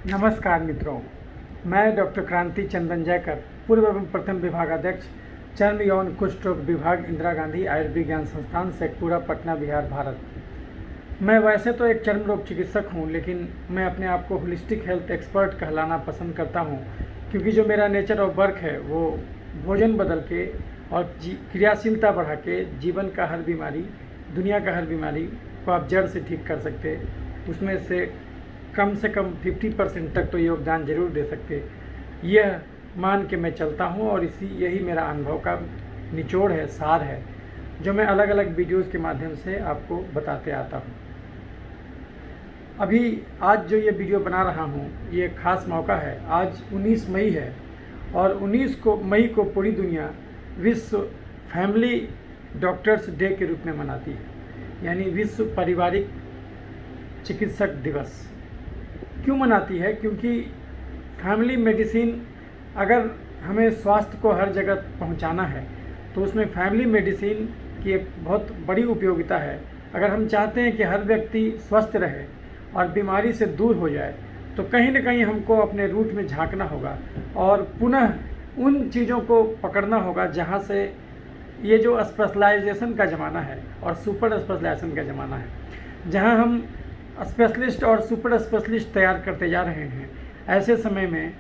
नमस्कार मित्रों, मैं डॉक्टर क्रांति चंदन जयकर, पूर्व एवं प्रथम विभागाध्यक्ष, चर्म यौन कुष्ठ रोग विभाग, इंदिरा गांधी आयुर्विज्ञान संस्थान, शेखपुरा, पटना, बिहार, भारत। मैं वैसे तो एक चर्म रोग चिकित्सक हूं, लेकिन मैं अपने आप को होलिस्टिक हेल्थ एक्सपर्ट कहलाना पसंद करता हूं, क्योंकि जो मेरा नेचर ऑफ वर्क है वो भोजन बदल के और क्रियाशीलता बढ़ा के जीवन का हर बीमारी, दुनिया का हर बीमारी को आप जड़ से ठीक कर सकते, उसमें से कम 50% तक तो योगदान जरूर दे सकते, यह मान के मैं चलता हूं। और यही मेरा अनुभव का निचोड़ है, सार है, जो मैं अलग अलग वीडियोज़ के माध्यम से आपको बताते आता हूं। अभी आज जो ये वीडियो बना रहा हूं, ये खास मौका है। आज 19 मई है और 19 मई को पूरी दुनिया विश्व फैमिली डॉक्टर्स डे के रूप में मनाती है, यानी विश्व पारिवारिक चिकित्सक दिवस। क्यों मनाती है? क्योंकि फैमिली मेडिसिन, अगर हमें स्वास्थ्य को हर जगह पहुंचाना है तो उसमें फैमिली मेडिसिन की एक बहुत बड़ी उपयोगिता है। अगर हम चाहते हैं कि हर व्यक्ति स्वस्थ रहे और बीमारी से दूर हो जाए, तो कहीं ना कहीं हमको अपने रूट में झांकना होगा और पुनः उन चीज़ों को पकड़ना होगा जहाँ से ये जो स्पेशलाइजेशन का ज़माना है और सुपर स्पेशलाइजेशन का ज़माना है, जहाँ हम स्पेशलिस्ट और सुपर स्पेशलिस्ट तैयार करते जा रहे हैं, ऐसे समय में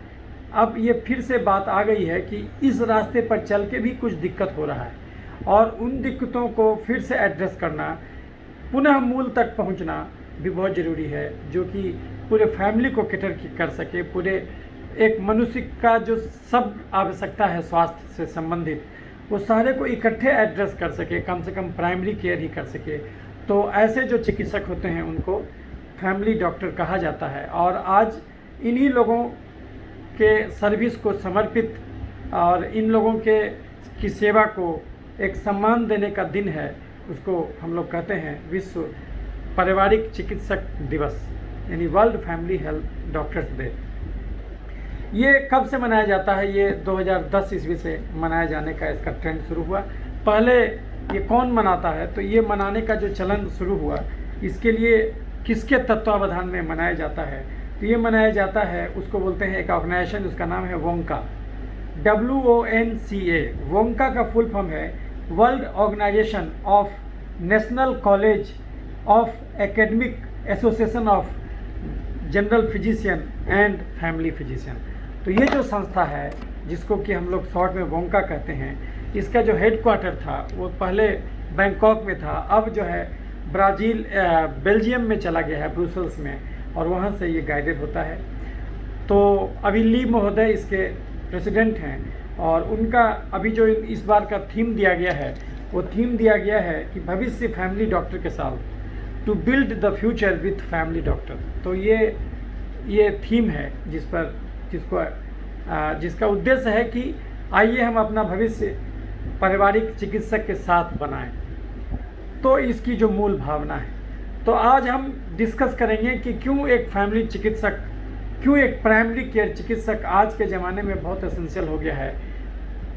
अब ये फिर से बात आ गई है कि इस रास्ते पर चल के भी कुछ दिक्कत हो रहा है और उन दिक्कतों को फिर से एड्रेस करना, पुनः मूल तक पहुंचना भी बहुत ज़रूरी है, जो कि पूरे फैमिली को कैटर कर सके, पूरे एक मनुष्य का जो सब आवश्यकता है स्वास्थ्य से संबंधित, वो सारे को इकट्ठे एड्रेस कर सके, कम से कम प्राइमरी केयर ही कर सके। तो ऐसे जो चिकित्सक होते हैं उनको फैमिली डॉक्टर कहा जाता है। और आज इन्हीं लोगों के सर्विस को समर्पित और इन लोगों की सेवा को एक सम्मान देने का दिन है। उसको हम लोग कहते हैं विश्व पारिवारिक चिकित्सक दिवस, यानी world family health doctors day. ये कब से मनाया जाता है? ये 2010 ईस्वी से मनाया जाने का इसका ट्रेंड शुरू हुआ। पहले ये कौन मनाता है? तो ये मनाने का जो चलन शुरू हुआ, इसके लिए किसके तत्वावधान में मनाया जाता है? तो ये मनाया जाता है, उसको बोलते हैं एक ऑर्गेनाइजेशन, उसका नाम है वोंका, WONCA। वोंका का फुल फॉर्म है world organization of national college of academic association of general physician and family physician. तो ये जो संस्था है, जिसको कि हम लोग शॉर्ट में वोंका कहते हैं, इसका जो हेडक्वार्टर था वो पहले बैंकॉक में था, अब जो है बेल्जियम में चला गया है, ब्रुसेल्स में, और वहाँ से ये गाइडेड होता है। तो अभी ली महोदय इसके प्रेसिडेंट हैं और उनका अभी जो इस बार का थीम दिया गया है, वो थीम दिया गया है कि भविष्य फैमिली डॉक्टर के साथ, to build the future with family doctor. तो ये थीम है जिसका उद्देश्य है कि आइए हम अपना भविष्य पारिवारिक चिकित्सक के साथ बनाएं। तो इसकी जो मूल भावना है, तो आज हम डिस्कस करेंगे कि क्यों एक फैमिली चिकित्सक, क्यों एक प्राइमरी केयर चिकित्सक आज के ज़माने में बहुत एसेंशियल हो गया है,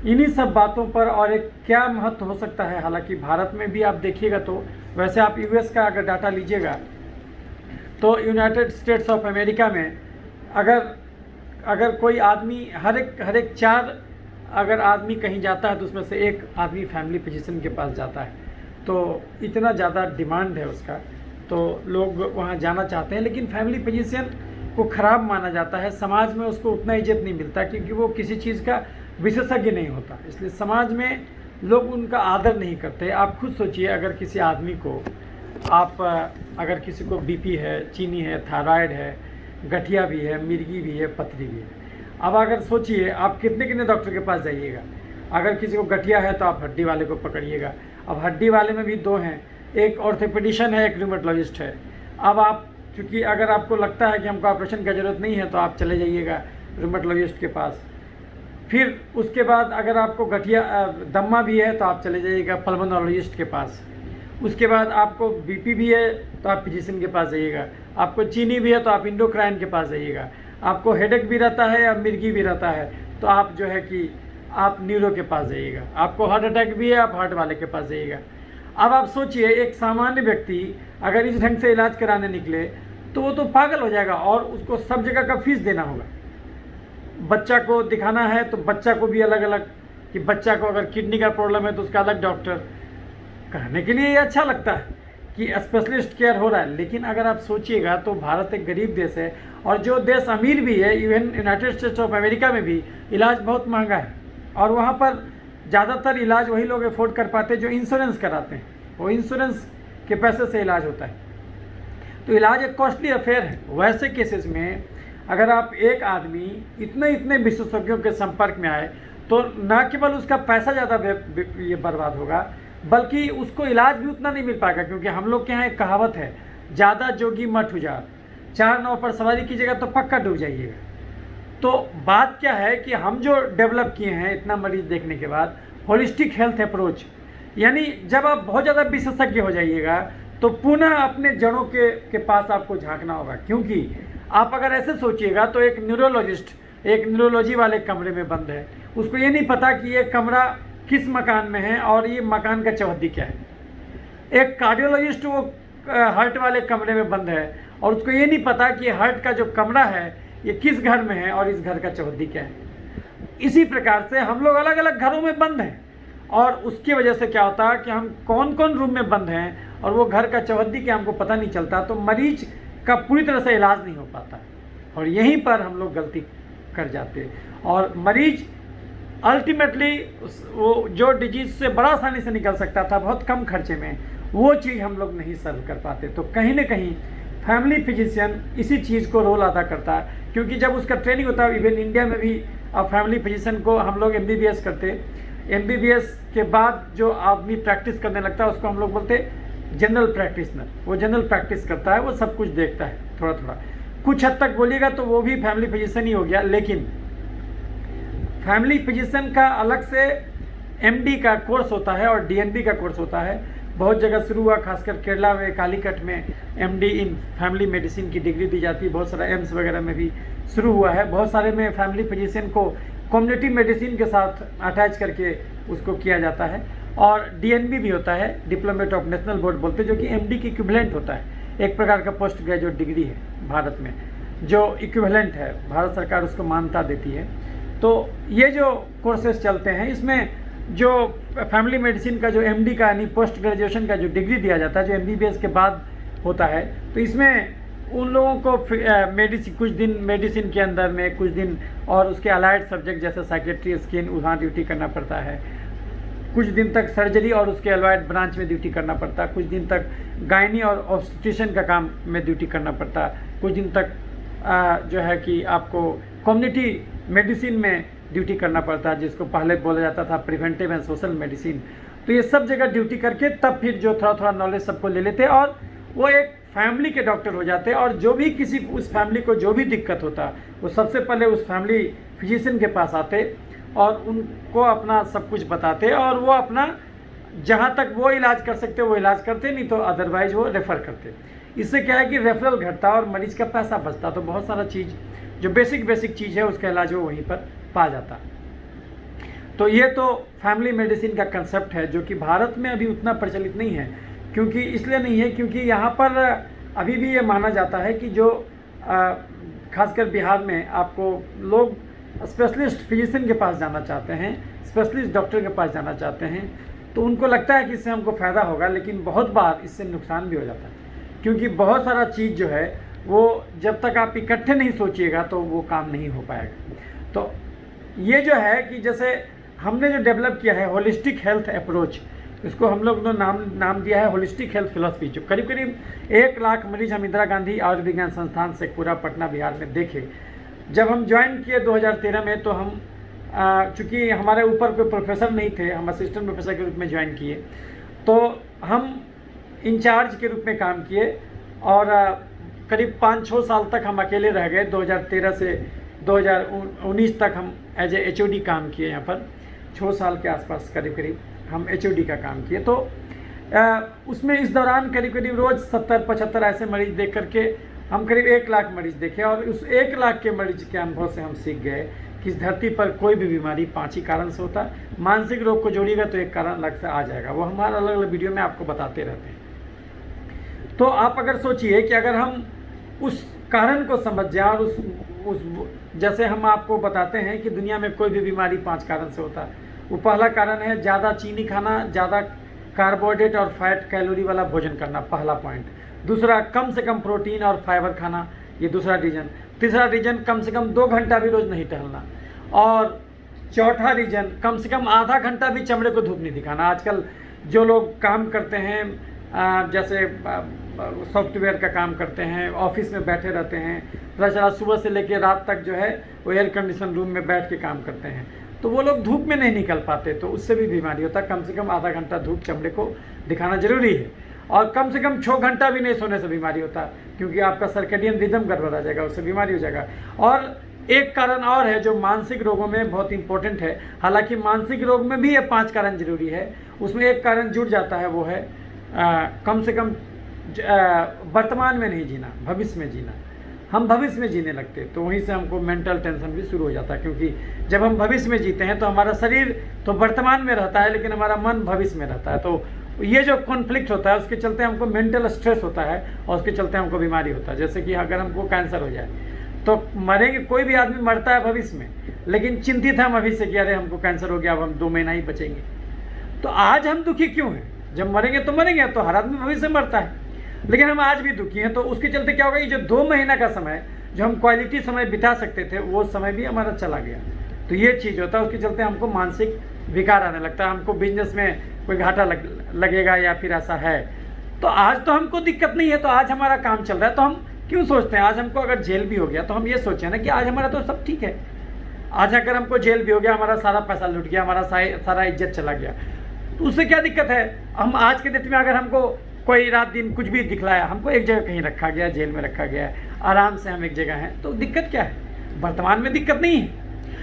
इन्हीं सब बातों पर, और एक क्या महत्व हो सकता है। हालांकि भारत में भी आप देखिएगा तो वैसे आप यूएस का अगर डाटा लीजिएगा तो यूनाइटेड स्टेट्स ऑफ अमेरिका में अगर कोई आदमी हर एक 4 अगर आदमी कहीं जाता है तो उसमें से एक आदमी फैमिली फिजिशियन के पास जाता है। तो इतना ज़्यादा डिमांड है उसका, तो लोग वहाँ जाना चाहते हैं। लेकिन फैमिली फिजिशियन को ख़राब माना जाता है, समाज में उसको उतना इज्जत नहीं मिलता, क्योंकि वो किसी चीज़ का विशेषज्ञ नहीं होता, इसलिए समाज में लोग उनका आदर नहीं करते। आप खुद सोचिए, अगर किसी आदमी को अगर किसी को बीपी है, चीनी है, थायराइड है, गठिया भी है, मिर्गी भी है, पथरी भी है, अब अगर सोचिए आप कितने डॉक्टर के पास जाइएगा। अगर किसी को गठिया है तो आप हड्डी वाले को पकड़िएगा। अब हड्डी वाले में भी 2 हैं, एक ऑर्थोपेडिशन है, एक रूमेटोलॉजिस्ट है। अब आप चूँकि अगर आपको लगता है कि हमको ऑपरेशन की ज़रूरत नहीं है तो आप चले जाइएगा रूमेटोलॉजिस्ट के पास। फिर उसके बाद अगर आपको दम्मा भी है तो आप चले जाइएगा पल्मोनोलॉजिस्ट के पास। उसके बाद आपको बीपी भी है तो आप फिजिशियन के पास जाइएगा। आपको चीनी भी है तो आप इंडोक्राइन के पास जाइएगा। आपको हेडेक भी रहता है या मिर्गी भी रहता है तो आप जो है कि आप न्यूरो के पास जाइएगा। आपको हार्ट अटैक भी है, आप हार्ट वाले के पास जाइएगा। अब आप सोचिए, एक सामान्य व्यक्ति अगर इस ढंग से इलाज कराने निकले तो वो तो पागल हो जाएगा और उसको सब जगह का फीस देना होगा। बच्चा को दिखाना है तो बच्चा को भी अलग अलग, कि बच्चा को अगर किडनी का प्रॉब्लम है तो उसका अलग डॉक्टर। कहने के लिए ये अच्छा लगता है कि स्पेशलिस्ट केयर हो रहा है, लेकिन अगर आप सोचिएगा तो भारत एक गरीब देश है और जो देश अमीर भी है, even United states of America में भी इलाज बहुत महंगा है और वहाँ पर ज़्यादातर इलाज वही लोग अफोर्ड कर पाते हैं जो इंश्योरेंस कराते हैं, वो इंश्योरेंस के पैसे से इलाज होता है। तो इलाज एक कॉस्टली अफेयर है। वैसे केसेस में अगर आप एक आदमी इतने विशेषज्ञों के संपर्क में आए तो न केवल उसका पैसा ज़्यादा ये बर्बाद होगा, बल्कि उसको इलाज भी उतना नहीं मिल पाएगा। क्योंकि हम लोग के यहाँ एक कहावत है, ज़्यादा जोगी मठ उजाड़, 4 नाव पर सवारी कीजिएगा तो पक्का डूब जाइएगा। तो बात क्या है कि हम जो डेवलप किए हैं इतना मरीज देखने के बाद, होलिस्टिक हेल्थ अप्रोच, यानी जब आप बहुत ज़्यादा विशेषज्ञ हो जाइएगा तो पुनः अपने जड़ों के पास आपको झांकना होगा। क्योंकि आप अगर ऐसे सोचिएगा तो एक न्यूरोलॉजिस्ट एक न्यूरोलॉजी वाले कमरे में बंद है, उसको ये नहीं पता कि ये कमरा किस मकान में है और ये मकान का चौहद्दी क्या है। एक कार्डियोलॉजिस्ट वो हार्ट वाले कमरे में बंद है और उसको ये नहीं पता कि हार्ट का जो कमरा है ये किस घर में है और इस घर का चौहद्दी क्या है। इसी प्रकार से हम लोग अलग अलग घरों में बंद हैं और उसकी वजह से क्या होता है कि हम कौन कौन रूम में बंद हैं और वो घर का चौहद्दी क्या हमको पता नहीं चलता, तो मरीज का पूरी तरह से इलाज नहीं हो पाता और यहीं पर हम लोग गलती कर जाते हैं और मरीज अल्टीमेटली वो जो डिजीज से बड़ा आसानी से निकल सकता था बहुत कम खर्चे में, वो चीज़ हम लोग नहीं सर्व कर पाते। तो कहीं ना कहीं फैमिली फिजिशियन इसी चीज़ को रोल अदा करता है, क्योंकि जब उसका ट्रेनिंग होता है, इवन इंडिया में भी अब फैमिली फिजिशियन को हम लोग MBBS करते, MBBS के बाद जो आदमी प्रैक्टिस करने लगता है उसको हम लोग बोलते जनरल प्रैक्टिशनर। वो जनरल प्रैक्टिस करता है, वो सब कुछ देखता है थोड़ा थोड़ा, कुछ हद तक बोलिएगा तो वो भी फैमिली फिजिशियन ही हो गया। लेकिन फैमिली फिजिशियन का अलग से MD का कोर्स होता है और DNB का कोर्स होता है। बहुत जगह शुरू हुआ, खासकर केरला में कालीकट में MD इन फैमिली मेडिसिन की डिग्री दी जाती है, बहुत सारा एम्स वगैरह में भी शुरू हुआ है। बहुत सारे में फैमिली फिजिशियन को कम्युनिटी मेडिसिन के साथ अटैच करके उसको किया जाता है। और DNB भी होता है, डिप्लोमेट ऑफ नेशनल बोर्ड बोलते हैं, जो कि MD की इक्विवेलेंट होता है, एक प्रकार का पोस्ट ग्रेजुएट डिग्री है भारत में, जो इक्विवेलेंट है, भारत सरकार उसको मान्यता देती है। तो ये जो कोर्सेज चलते हैं इसमें जो फैमिली मेडिसिन का जो MD का यानी पोस्ट ग्रेजुएशन का जो डिग्री दिया जाता है, जो MBBS के बाद होता है, तो इसमें उन लोगों को मेडिसिन कुछ दिन मेडिसिन के अंदर में कुछ दिन और उसके अलाइड सब्जेक्ट जैसे साइकेट्री, स्किन, वहाँ ड्यूटी करना पड़ता है, कुछ दिन तक सर्जरी और उसके अलाइड ब्रांच में ड्यूटी करना पड़ता है, कुछ दिन तक गायनी और ऑब्स्टिट्यूशन का काम में ड्यूटी करना पड़ता है, कुछ दिन तक जो है कि आपको कम्युनिटी मेडिसिन में ड्यूटी करना पड़ता है, जिसको पहले बोला जाता था प्रिवेंटिव एंड सोशल मेडिसिन। तो ये सब जगह ड्यूटी करके तब फिर जो थोड़ा थोड़ा नॉलेज सबको ले लेते और वो एक फैमिली के डॉक्टर हो जाते। और जो भी किसी उस फैमिली को जो भी दिक्कत होता वो सबसे पहले उस फैमिली फिजिशियन के पास आते और उनको अपना सब कुछ बताते और वो अपना जहाँ तक वो इलाज कर सकते वो इलाज करते, नहीं तो अदरवाइज वो रेफ़र करते। इससे क्या है कि रेफरल घटता और मरीज का पैसा बचता, तो बहुत सारा चीज़ जो बेसिक चीज़ है उसका इलाज वो वहीं पर पा जाता। तो ये तो फैमिली मेडिसिन का कंसेप्ट है जो कि भारत में अभी उतना प्रचलित नहीं है। क्योंकि इसलिए नहीं है क्योंकि यहाँ पर अभी भी ये माना जाता है कि जो खासकर बिहार में आपको लोग स्पेशलिस्ट फिजिशियन के पास जाना चाहते हैं, स्पेशलिस्ट डॉक्टर के पास जाना चाहते हैं, तो उनको लगता है कि इससे हमको फ़ायदा होगा, लेकिन बहुत बार इससे नुकसान भी हो जाता है। क्योंकि बहुत सारा चीज़ जो है वो जब तक आप इकट्ठे नहीं सोचिएगा तो वो काम नहीं हो पाएगा। तो ये जो है कि जैसे हमने जो डेवलप किया है होलिस्टिक हेल्थ अप्रोच, इसको हम लोग ने नाम दिया है होलिस्टिक हेल्थ फिलॉसफी। जो करीब 1 लाख मरीज हम इंदिरा गांधी आयुर्विज्ञान संस्थान से पूरा पटना बिहार में देखे। जब हम ज्वाइन किए 2013 में, तो हम चूँकि हमारे ऊपर कोई प्रोफेसर नहीं थे, हम असिस्टेंट प्रोफेसर के रूप में ज्वाइन किए, तो हम इंचार्ज के रूप में काम किए और करीब 5-6 साल तक हम अकेले रह गए। 2013 से 2019 तक हम एज ए HOD काम किए। यहाँ पर 6 साल के आसपास करीब हम HOD का काम किए। तो उसमें इस दौरान करीब रोज़ 70-75 ऐसे मरीज देख करके हम करीब 1 लाख मरीज देखे और उस 1 लाख के मरीज के अनुभव से हम सीख गए कि इस धरती पर कोई भी बीमारी 5 ही कारण से होता है। मानसिक रोग को जोड़िएगा तो एक कारण अलग से आ जाएगा, वो हमारे अलग अलग वीडियो में आपको बताते रहते हैं। तो आप अगर सोचिए कि अगर हम उस कारण को समझ जाए और उस जैसे हम आपको बताते हैं कि दुनिया में कोई भी बीमारी 5 कारण से होता है। वो पहला कारण है ज़्यादा चीनी खाना, ज़्यादा कार्बोहाइड्रेट और फैट कैलोरी वाला भोजन करना, पहला पॉइंट। दूसरा, कम से कम प्रोटीन और फाइबर खाना, ये दूसरा रीजन। तीसरा रीजन, कम से कम 2 घंटा भी रोज़ नहीं टहलना। और चौथा रीजन, कम से कम आधा घंटा भी चमड़े को धूप नहीं दिखाना। आजकल जो लोग काम करते हैं, जैसे सॉफ्टवेयर का काम करते हैं, ऑफिस में बैठे रहते हैं, पता चला सुबह से लेकर रात तक जो है वो एयर कंडीशन रूम में बैठ के काम करते हैं, तो वो लोग धूप में नहीं निकल पाते, तो उससे भी बीमारी होता है। कम से कम आधा घंटा धूप चमड़े को दिखाना जरूरी है। और कम से कम 6 घंटा भी नहीं सोने से बीमारी होता, क्योंकि आपका सर्केडियन रिदम गड़बड़ा जाएगा, उससे बीमारी हो जाएगा। और एक कारण और है जो मानसिक रोगों में बहुत इंपॉर्टेंट है, हालांकि मानसिक रोग में भी ये 5 कारण जरूरी है, उसमें एक कारण जुड़ जाता है, वो है कम से कम वर्तमान में नहीं जीना, भविष्य में जीना। हम भविष्य में जीने लगते तो वहीं से हमको मेंटल टेंशन भी शुरू हो जाता है, क्योंकि जब हम भविष्य में जीते हैं तो हमारा शरीर तो वर्तमान में रहता है, लेकिन हमारा मन भविष्य में रहता है। तो ये जो कॉन्फ्लिक्ट होता है, उसके चलते हमको मेंटल स्ट्रेस होता है और उसके चलते हमको बीमारी होता है। जैसे कि अगर हमको कैंसर हो जाए तो मरेंगे, कोई भी आदमी मरता है भविष्य में, लेकिन चिंतित हम अभी से कि अरे हमको कैंसर हो गया, अब हम 2 महीना ही बचेंगे। तो आज हम दुखी क्यों हैं? जब मरेंगे तो मरेंगे, तो हर आदमी भविष्य में मरता है, लेकिन हम आज भी दुखी हैं। तो उसके चलते क्या होगा, ये जो 2 महीना का समय जो हम क्वालिटी समय बिता सकते थे, वो समय भी हमारा चला गया। तो ये चीज़ होता है, उसके चलते हमको मानसिक विकार आने लगता है, हमको बिजनेस में कोई घाटा लगेगा या फिर ऐसा है। तो आज तो हमको दिक्कत नहीं है, तो आज हमारा काम चल रहा है, तो हम क्यों सोचते हैं आज हमको अगर जेल भी हो गया तो हम ये सोचें ना कि आज हमारा तो सब ठीक है। आज अगर हमको जेल भी हो गया, हमारा सारा पैसा लुट गया, हमारा सारा इज्जत चला गया, तो उससे क्या दिक्कत है? हम आज के डेट में अगर हमको कोई रात दिन कुछ भी दिखलाया, हमको एक जगह कहीं रखा गया, जेल में रखा गया, आराम से हम एक जगह हैं, तो दिक्कत क्या है? वर्तमान में दिक्कत नहीं है,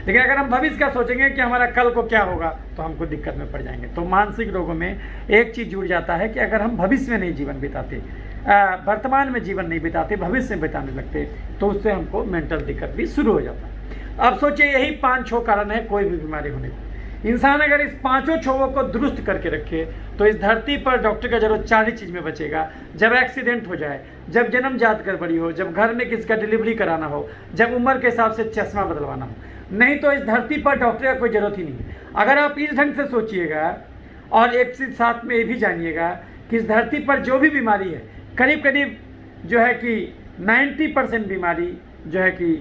लेकिन अगर हम भविष्य का सोचेंगे कि हमारा कल को क्या होगा, तो हमको दिक्कत में पड़ जाएंगे। तो मानसिक रोगों में एक चीज़ जुड़ जाता है कि अगर हम भविष्य में नहीं जीवन बिताते, वर्तमान में जीवन नहीं बिताते, भविष्य में बिताने लगते, तो उससे हमको मेंटल दिक्कत भी शुरू हो जाता है। अब सोचिए, यही 5-6 कारण है कोई भी बीमारी होने को। इंसान अगर इस 5 छों को दुरुस्त करके रखे तो इस धरती पर डॉक्टर का जरूरत 4 ही चीज़ में बचेगा। जब एक्सीडेंट हो जाए, जब जन्मजात गड़बड़ी हो, जब घर में किसी का डिलीवरी कराना हो, जब उम्र के हिसाब से चश्मा बदलवाना हो, नहीं तो इस धरती पर डॉक्टर का कोई ज़रूरत ही नहीं है। अगर आप इस ढंग से सोचिएगा और एक चीज़ साथ में ये भी जानिएगा कि इस धरती पर जो भी बीमारी है, करीब करीब जो है कि 90% बीमारी जो है कि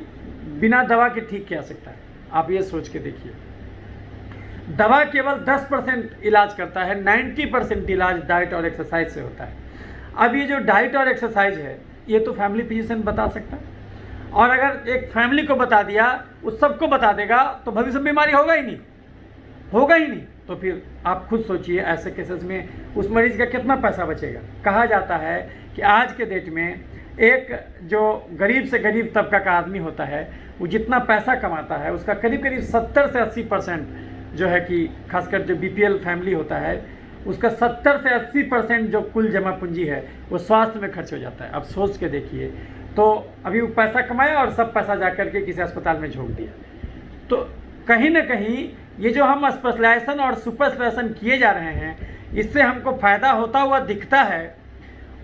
बिना दवा के ठीक किया सकता है। आप ये सोच के देखिए, दवा केवल 10% इलाज करता है, 90% इलाज डाइट और एक्सरसाइज से होता है। अब ये जो डाइट और एक्सरसाइज है, ये तो फैमिली फिजिशियन बता सकता है, और अगर एक फैमिली को बता दिया, उस सबको बता देगा, तो भविष्य में बीमारी होगा ही नहीं, होगा ही नहीं। तो फिर आप खुद सोचिए, ऐसे केसेस में उस मरीज का कितना पैसा बचेगा। कहा जाता है कि आज के डेट में एक जो गरीब से गरीब तबका का आदमी होता है, वो जितना पैसा कमाता है, उसका करीब करीब 70 से 80% जो है कि खासकर जो BPL फैमिली होता है, उसका 70 से 80% जो कुल जमा पूंजी है वो स्वास्थ्य में खर्च हो जाता है। अब सोच के देखिए, तो अभी वो पैसा कमाया और सब पैसा जा कर के किसी अस्पताल में झोंक दिया। तो कहीं ना कहीं ये जो हम स्पेशलाइजेशन और सुपर स्पेशलाइजेशन किए जा रहे हैं, इससे हमको फ़ायदा होता हुआ दिखता है,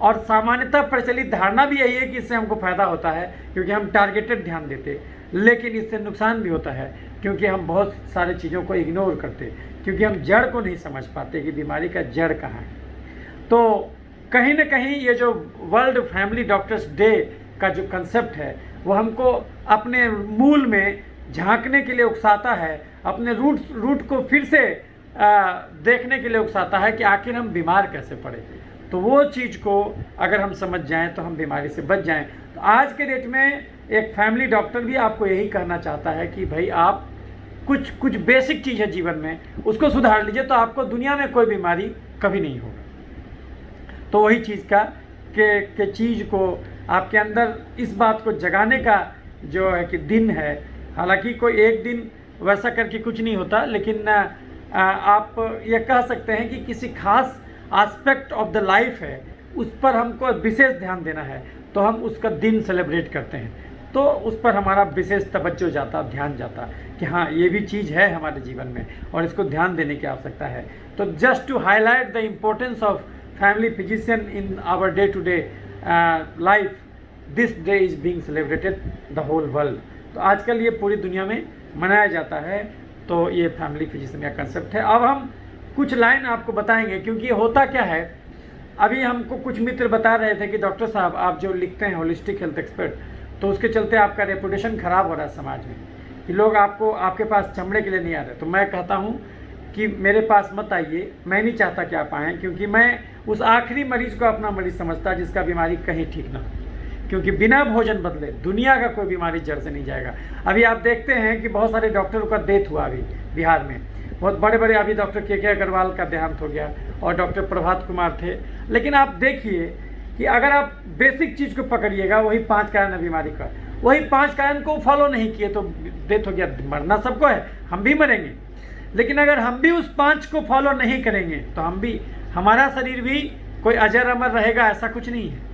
और सामान्यतः प्रचलित धारणा भी यही है कि इससे हमको फ़ायदा होता है क्योंकि हम टारगेटेड ध्यान देते, लेकिन इससे नुकसान भी होता है क्योंकि हम बहुत सारी चीज़ों को इग्नोर करते, क्योंकि हम जड़ को नहीं समझ पाते कि बीमारी का जड़ कहाँ है। तो कहीं ना कहीं ये जो वर्ल्ड फैमिली डॉक्टर्स डे का जो कंसेप्ट है, वो हमको अपने मूल में झांकने के लिए उकसाता है, अपने रूट को फिर से देखने के लिए उकसाता है कि आखिर हम बीमार कैसे पड़े। तो वो चीज़ को अगर हम समझ जाएं तो हम बीमारी से बच जाएं। तो आज के डेट में एक फैमिली डॉक्टर भी आपको यही कहना चाहता है कि भाई आप कुछ बेसिक चीज़ है जीवन में, उसको सुधार लीजिए, तो आपको दुनिया में कोई बीमारी कभी नहीं होगा। तो वही चीज़ का के चीज़ को आपके अंदर इस बात को जगाने का जो है कि दिन है। हालांकि कोई एक दिन वैसा करके कुछ नहीं होता, लेकिन आप ये कह सकते हैं कि किसी खास एस्पेक्ट ऑफ द लाइफ है, उस पर हमको विशेष ध्यान देना है, तो हम उसका दिन सेलिब्रेट करते हैं, तो उस पर हमारा विशेष तवज्जो जाता, ध्यान जाता कि हाँ ये भी चीज़ है हमारे जीवन में और इसको ध्यान देने की आवश्यकता है। तो just to highlight the importance of family physician in our day to day life, this day is being celebrated the whole world. तो आजकल ये पूरी दुनिया में मनाया जाता है। तो ये फैमिली फिजिशियन का कंसेप्ट है। अब हम कुछ लाइन आपको बताएंगे, क्योंकि होता क्या है, अभी हमको कुछ मित्र बता रहे थे कि डॉक्टर साहब आप जो लिखते हैं होलिस्टिक हेल्थ एक्सपर्ट, तो उसके चलते आपका रेपुटेशन ख़राब हो रहा है समाज में, कि लोग आपके पास चमड़े के लिए नहीं आ रहे। तो मैं कहता हूँ कि मेरे पास मत आइए, मैं नहीं चाहता कि आप आएँ, क्योंकि मैं उस आखिरी मरीज़ को अपना मरीज़ समझता जिसका बीमारी कहीं ठीक ना हो। क्योंकि बिना भोजन बदले दुनिया का कोई बीमारी जड़ से नहीं जाएगा। अभी आप देखते हैं कि बहुत सारे डॉक्टरों का डेथ हुआ अभी बिहार में, बहुत बड़े बड़े, अभी डॉक्टर के अग्रवाल का देहांत हो गया और डॉक्टर प्रभात कुमार थे। लेकिन आप देखिए कि अगर आप बेसिक चीज़ को पकड़िएगा, वही 5 कारण है बीमारी का, वही 5 कारण को फॉलो नहीं किए तो डेथ हो गया। मरना सबको है, हम भी मरेंगे, लेकिन अगर हम भी उस 5 को फॉलो नहीं करेंगे तो हमारा शरीर भी कोई अजर अमर रहेगा, ऐसा कुछ नहीं है।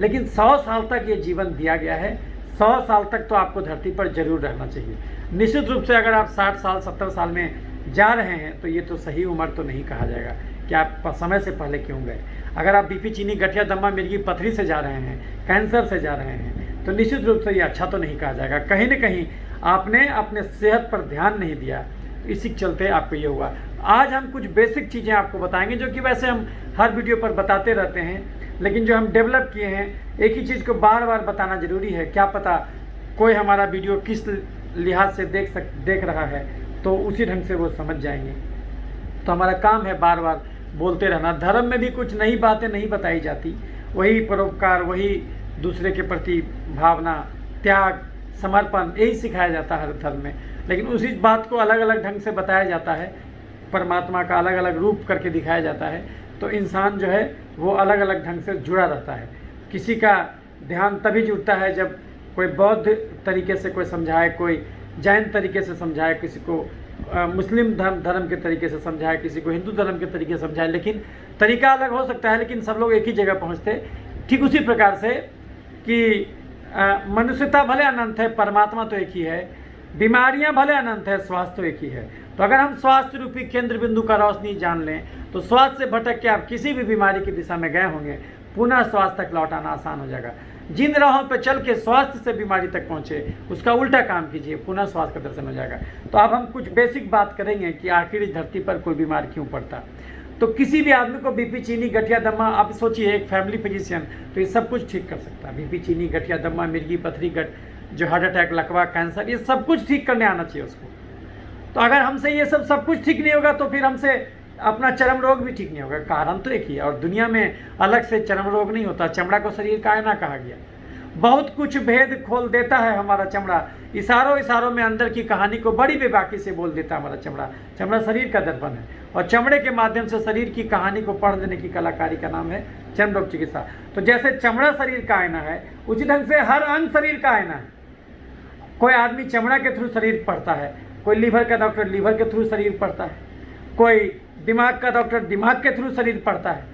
लेकिन 100 साल तक ये जीवन दिया गया है, 100 साल तक तो आपको धरती पर जरूर रहना चाहिए। निश्चित रूप से अगर आप 60 साल 70 साल में जा रहे हैं तो ये तो सही उम्र तो नहीं कहा जाएगा कि आप समय से पहले क्यों गए। अगर आप बीपी, चीनी, गठिया, दमा, मिर्गी, पथरी से जा रहे हैं, कैंसर से जा रहे हैं, तो निश्चित रूप से ये अच्छा तो नहीं कहा जाएगा। कहीं न कहीं आपने अपने सेहत पर ध्यान नहीं दिया, इसी के चलते आपको ये हुआ। आज हम कुछ बेसिक चीज़ें आपको बताएंगे, जो कि वैसे हम हर वीडियो पर बताते रहते हैं, लेकिन जो हम डेवलप किए हैं, एक ही चीज़ को बार बार बताना ज़रूरी है। क्या पता कोई हमारा वीडियो किस लिहाज से देख रहा है, तो उसी ढंग से वो समझ जाएंगे। तो हमारा काम है बार बार बोलते रहना। धर्म में भी कुछ नई बातें नहीं बताई जाती, वही परोपकार, वही दूसरे के प्रति भावना, त्याग, समर्पण, यही सिखाया जाता है हर धर्म में। लेकिन उसी बात को अलग अलग ढंग से बताया जाता है, परमात्मा का अलग अलग रूप करके दिखाया जाता है। तो इंसान जो है वो अलग अलग ढंग से जुड़ा रहता है। किसी का ध्यान तभी जुड़ता है जब कोई बौद्ध तरीके से कोई समझाए, कोई जैन तरीके से समझाए, किसी को मुस्लिम धर्म के तरीके से समझाए, किसी को हिंदू धर्म के तरीके से समझाए। लेकिन तरीका अलग हो सकता है, लेकिन सब लोग एक ही जगह पहुँचते। ठीक उसी प्रकार से कि मनुष्यता भले अनंत है, परमात्मा तो एक ही है, बीमारियां भले अनंत है, स्वास्थ्य तो एक ही है। तो अगर हम स्वास्थ्य रूपी केंद्र बिंदु का रोशनी जान लें, तो स्वास्थ्य से भटक के आप किसी भी बीमारी की दिशा में गए होंगे, पुनः स्वास्थ्य तक लौटाना आसान हो जाएगा। जिन राहों पर चल के स्वास्थ्य से बीमारी तक पहुंचे, उसका उल्टा काम कीजिए, पुनः स्वास्थ्य का दर्शन हो जाएगा। तो अब हम कुछ बेसिक बात करेंगे कि आखिर इस धरती पर कोई बीमार क्यों पड़ता। तो किसी भी आदमी को बीपी, चीनी, गठिया, दमा, आप सोचिए एक फैमिली फिजिशियन तो ये सब कुछ ठीक कर सकता है। बीपी, चीनी, गठिया, दमा, मिर्गी, पथरी, जो हार्ट अटैक, लकवा, कैंसर, ये सब कुछ ठीक करने आना चाहिए उसको। तो अगर हमसे ये सब कुछ ठीक नहीं होगा, तो फिर हमसे अपना चर्म रोग भी ठीक नहीं होगा। कारण तो एक ही है, और दुनिया में अलग से चर्म रोग नहीं होता। चमड़ा को शरीर का आईना कहा गया। बहुत कुछ भेद खोल देता है हमारा चमड़ा, इशारों इशारों में अंदर की कहानी को बड़ी बेबाकी से बोल देता है हमारा चमड़ा। चमड़ा शरीर का दर्पण है, और चमड़े के माध्यम से शरीर की कहानी को पढ़ देने की कलाकारी का नाम है चर्म रोग चिकित्सा। तो जैसे चमड़ा शरीर का आईना है, उसी ढंग से हर अंग शरीर का आईना है। कोई आदमी चमड़ा के थ्रू शरीर पढ़ता है, कोई लीवर का डॉक्टर लीवर के थ्रू शरीर पढ़ता है, कोई दिमाग का डॉक्टर दिमाग के थ्रू शरीर पढ़ता है।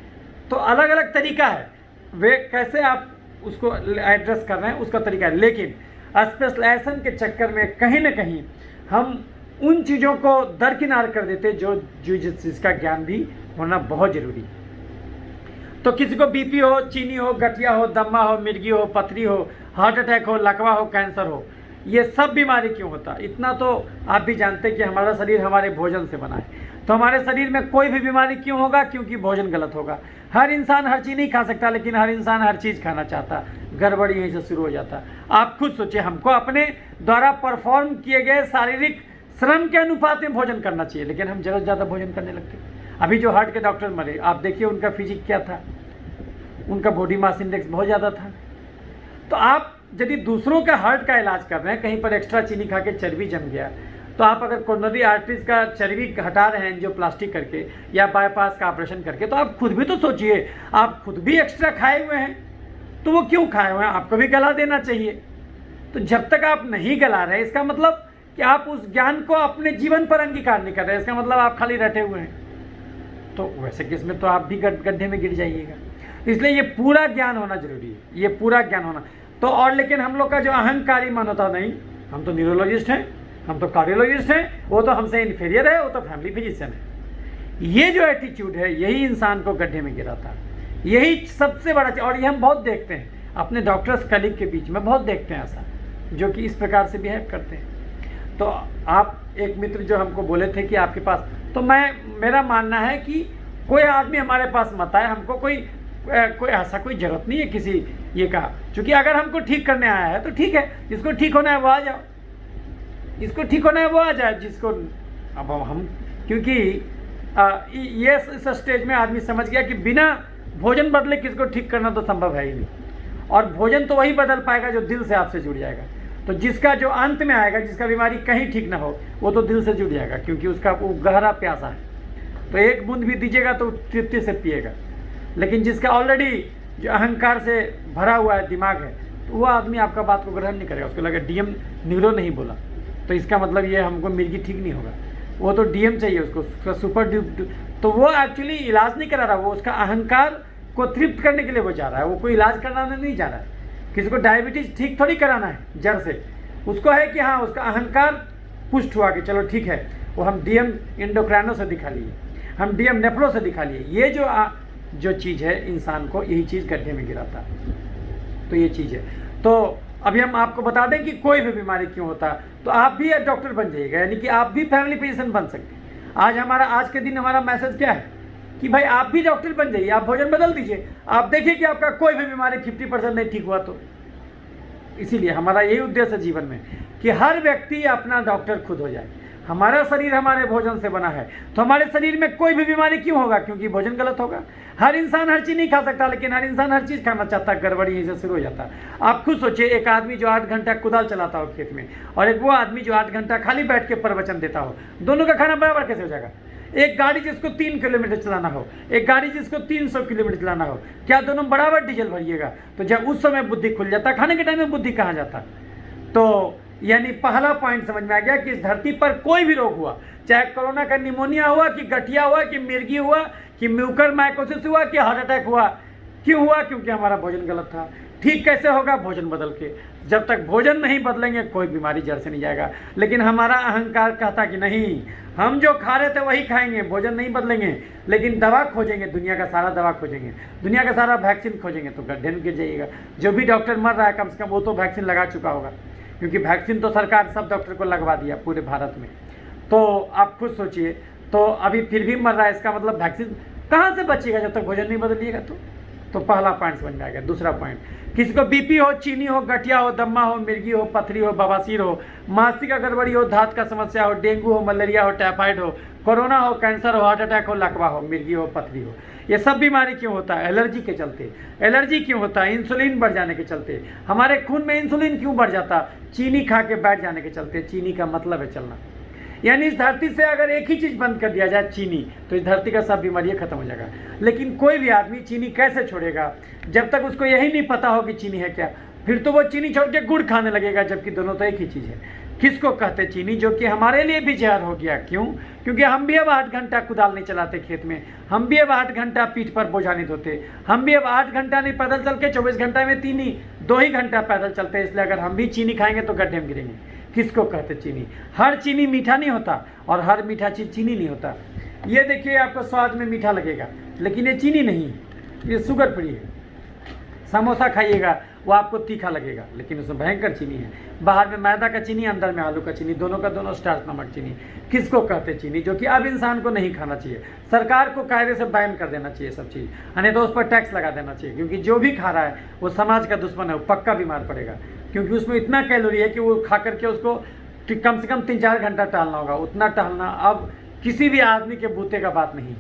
तो अलग अलग तरीका है, वे कैसे आप उसको एड्रेस कर रहे हैं उसका तरीका है। लेकिन स्पेशलाइजेशन के चक्कर में कहीं ना कहीं हम उन चीज़ों को दरकिनार कर देते जिसका ज्ञान भी होना बहुत ज़रूरी है। तो किसी को बीपी हो, चीनी हो, गठिया हो, दमा हो, मिर्गी हो, पथरी हो, हार्ट अटैक हो, लकवा हो, कैंसर हो, ये सब बीमारी क्यों होता? इतना तो आप भी जानते हैं कि हमारा शरीर हमारे भोजन से बना है। तो हमारे शरीर में कोई भी बीमारी क्यों होगा? क्योंकि भोजन गलत होगा। हर इंसान हर चीज़ नहीं खा सकता, लेकिन हर इंसान हर चीज़ खाना चाहता। गड़बड़ी यहीं से शुरू हो जाता। आप खुद सोचिए, हमको अपने द्वारा परफॉर्म किए गए शारीरिक श्रम के अनुपात में भोजन करना चाहिए, लेकिन हम ज़्यादा से ज़्यादा भोजन करने लगते। अभी जो हार्ट के डॉक्टर मरे, आप देखिए उनका फिजिक क्या था, उनका बॉडी मास इंडेक्स बहुत ज़्यादा था। तो आप यदि दूसरों का हार्ट का इलाज कर रहे हैं, कहीं पर एक्स्ट्रा चीनी खा के चर्बी जम गया, तो आप अगर कोरोनरी आर्टरीज का चर्बी हटा रहे हैं एंजियोप्लास्टी करके या बाईपास का ऑपरेशन करके, तो आप खुद भी तो सोचिए, आप खुद भी एक्स्ट्रा खाए हुए हैं, तो वो क्यों खाए हुए हैं? आपको भी गला देना चाहिए। तो जब तक आप नहीं गला रहे, इसका मतलब कि आप उस ज्ञान को अपने जीवन पर अंगीकार नहीं कर रहे, इसका मतलब आप खाली रटे हुए हैं। तो वैसे केस में तो आप भी गड्ढे में गिर जाइएगा। इसलिए ये पूरा ज्ञान होना जरूरी है, ये पूरा ज्ञान होना। तो और लेकिन हम लोग का जो अहंकारी मन होता, नहीं हम तो न्यूरोलॉजिस्ट हैं, हम तो कार्डियोलॉजिस्ट हैं, वो तो हमसे इन्फीरियर है, वो तो फैमिली फिजिशियन है। ये जो एटीट्यूड है, यही इंसान को गड्ढे में गिराता है। यही सबसे बड़ा चीज, और ये हम बहुत देखते हैं। अपने डॉक्टर्स कलीग के बीच में बहुत देखते हैं ऐसा, जो कि इस प्रकार से बिहेव करते हैं। तो आप एक मित्र जो हमको बोले थे कि आपके पास, तो मेरा मानना है कि कोई आदमी हमारे पास मत आए, हमको कोई ऐसा कोई ज़रूरत नहीं है किसी ये का, क्योंकि अगर हमको ठीक करने आया है तो ठीक है, जिसको ठीक होना है वो आ जाओ, जिसको ठीक होना है वो आ जाए, जिसको अब हम, क्योंकि ये इस स्टेज में आदमी समझ गया कि बिना भोजन बदले किसको ठीक करना तो संभव है ही नहीं, और भोजन तो वही बदल पाएगा जो दिल से आपसे जुड़ जाएगा। तो जिसका जो अंत में आएगा, जिसका बीमारी कहीं ठीक ना हो, वो तो दिल से जुड़ जाएगा, क्योंकि उसका वो गहरा प्यासा है, तो एक बूंद भी दीजिएगा तो तृप्ति से पिएगा। लेकिन जिसका ऑलरेडी जो अहंकार से भरा हुआ है दिमाग है, तो वो आदमी आपका बात को ग्रहण नहीं करेगा, उसको लगे डीएम न्यूरो नहीं बोला तो इसका मतलब ये हमको मिर्गी ठीक नहीं होगा, वो तो डीएम चाहिए उसको सुपर ड्यूब। तो वो एक्चुअली इलाज नहीं करा रहा, वो उसका अहंकार को तृप्त करने के लिए वो जा रहा है, वो कोई इलाज कराने नहीं जा रहा है। किसी को डायबिटीज़ ठीक थोड़ी कराना है जड़ से, उसको है कि हाँ उसका अहंकार पुष्ट हुआ कि चलो ठीक है, वो हम डीएम इंडोक्राइनो से दिखा लिए, हम डीएम नेफ्रो से दिखा लिए। ये जो चीज़ है इंसान को यही चीज़ गड्ढे में गिराता है, तो ये चीज़ है। तो अभी हम आपको बता दें कि कोई भी बीमारी क्यों होता है, तो आप भी डॉक्टर बन जाइएगा, यानी कि आप भी फैमिली फिजिशियन बन सकते हैं। आज के दिन हमारा मैसेज क्या है कि भाई आप भी डॉक्टर बन जाइए, आप भोजन बदल दीजिए, आप देखिए कि आपका कोई भी बीमारी 50% नहीं ठीक हुआ। तो इसीलिए हमारा यही उद्देश्य है जीवन में कि हर व्यक्ति अपना डॉक्टर खुद हो जाए। हमारा शरीर हमारे भोजन से बना है, तो हमारे शरीर में कोई भी बीमारी क्यों होगा? क्योंकि भोजन गलत होगा। हर इंसान हर चीज़ नहीं खा सकता, लेकिन हर इंसान हर चीज़ खाना चाहता है, गड़बड़ी यहीं से शुरू हो जाता है। आप खुद सोचिए, एक आदमी जो 8 घंटा कुदाल चलाता हो खेत में, और एक वो आदमी जो 8 घंटा खाली बैठ के प्रवचन देता हो, दोनों का खाना बराबर कैसे हो जाएगा? एक गाड़ी जिसको 3 किलोमीटर चलाना हो, एक गाड़ी जिसको 300 किलोमीटर चलाना हो, क्या दोनों बराबर डीजल भरिएगा? तो जब उस समय बुद्धि खुल जाता, खाने के टाइम में बुद्धि कहाँ जाता? तो यानी पहला पॉइंट समझ में आ गया कि इस धरती पर कोई भी रोग हुआ, चाहे कोरोना का निमोनिया हुआ, कि गठिया हुआ, कि मिर्गी हुआ, कि म्यूकर माइकोसिस हुआ, कि हार्ट अटैक हुआ, क्यों हुआ? क्योंकि हमारा भोजन गलत था। ठीक कैसे होगा? भोजन बदल के। जब तक भोजन नहीं बदलेंगे कोई बीमारी जड़ से नहीं जाएगा। लेकिन हमारा अहंकार कहता कि नहीं, हम जो खा रहे थे वही खाएंगे, भोजन नहीं बदलेंगे, लेकिन दवा खोजेंगे, दुनिया का सारा दवा खोजेंगे, दुनिया का सारा वैक्सीन खोजेंगे, तो गड्ढे में गिर जाइएगा। जो भी डॉक्टर मर रहा है कम से कम वो तो वैक्सीन लगा चुका होगा, क्योंकि वैक्सीन तो सरकार सब डॉक्टर को लगवा दिया पूरे भारत में। तो आप खुद सोचिए, तो अभी फिर भी मर रहा है, इसका मतलब वैक्सीन कहाँ से बचेगा जब तक भोजन नहीं बदलिएगा? तो पहला पॉइंट समझ में आ गया। दूसरा पॉइंट, किसी को बीपी हो, चीनी हो, गठिया हो, दम्मा हो, मिर्गी हो, पथरी हो, बवासीर हो, मानसिक गड़बड़ी हो, दांत का समस्या हो, डेंगू हो, मलेरिया हो, टाइफाइड हो, कोरोना हो, कैंसर हो, हार्ट अटैक हो, लकवा हो, मिर्गी हो, पथरी हो, ये सब बीमारी क्यों होता है? एलर्जी के चलते। एलर्जी क्यों होता है? इंसुलिन बढ़ जाने के चलते। हमारे खून में इंसुलिन क्यों बढ़ जाता? चीनी खा के बैठ जाने के चलते। चीनी का मतलब है चलना, यानी इस धरती से अगर एक ही चीज़ बंद कर दिया जाए, चीनी, तो इस धरती का सब बीमारियाँ खत्म हो जाएगा। लेकिन कोई भी आदमी चीनी कैसे छोड़ेगा जब तक उसको यही नहीं पता हो कि चीनी है क्या? फिर तो वो चीनी छोड़ के गुड़ खाने लगेगा, जबकि दोनों तो एक ही चीज़ है। किसको कहते चीनी? जो कि हमारे लिए भी जहर हो गया। क्यों? क्योंकि हम भी अब 8 घंटा कुदाल नहीं चलाते खेत में, हम भी अब 8 घंटा पीठ पर बोझा नहीं ढोते, हम भी अब 8 घंटा नहीं पैदल चल के 24 घंटा में 2 ही घंटा पैदल चलते हैं। इसलिए अगर हम भी चीनी खाएंगे तो गड्ढे में गिरेंगे। किसको कहते चीनी? हर चीनी मीठा नहीं होता, और हर मीठा चीज़ चीनी नहीं होता। ये देखिए, आपको स्वाद में मीठा लगेगा, लेकिन ये चीनी नहीं, ये शुगर फ्री है। समोसा खाइएगा, वो आपको तीखा लगेगा, लेकिन उसमें भयंकर चीनी है। बाहर में मैदा का चीनी, अंदर में आलू का चीनी, दोनों का दोनों स्टार्च नमक चीनी। किसको कहते चीनी? जो कि अब इंसान को नहीं खाना चाहिए। सरकार को कायदे से बैन कर देना चाहिए सब चीज़, यानी तो उस पर टैक्स लगा देना चाहिए, क्योंकि जो भी खा रहा है वो समाज का दुश्मन है, वो पक्का बीमार पड़ेगा। क्योंकि उसमें इतना कैलोरी है कि वो खा करके उसको कम से कम 3-4 घंटा टहलना होगा। उतना टहलना अब किसी भी आदमी के बूते का बात नहीं।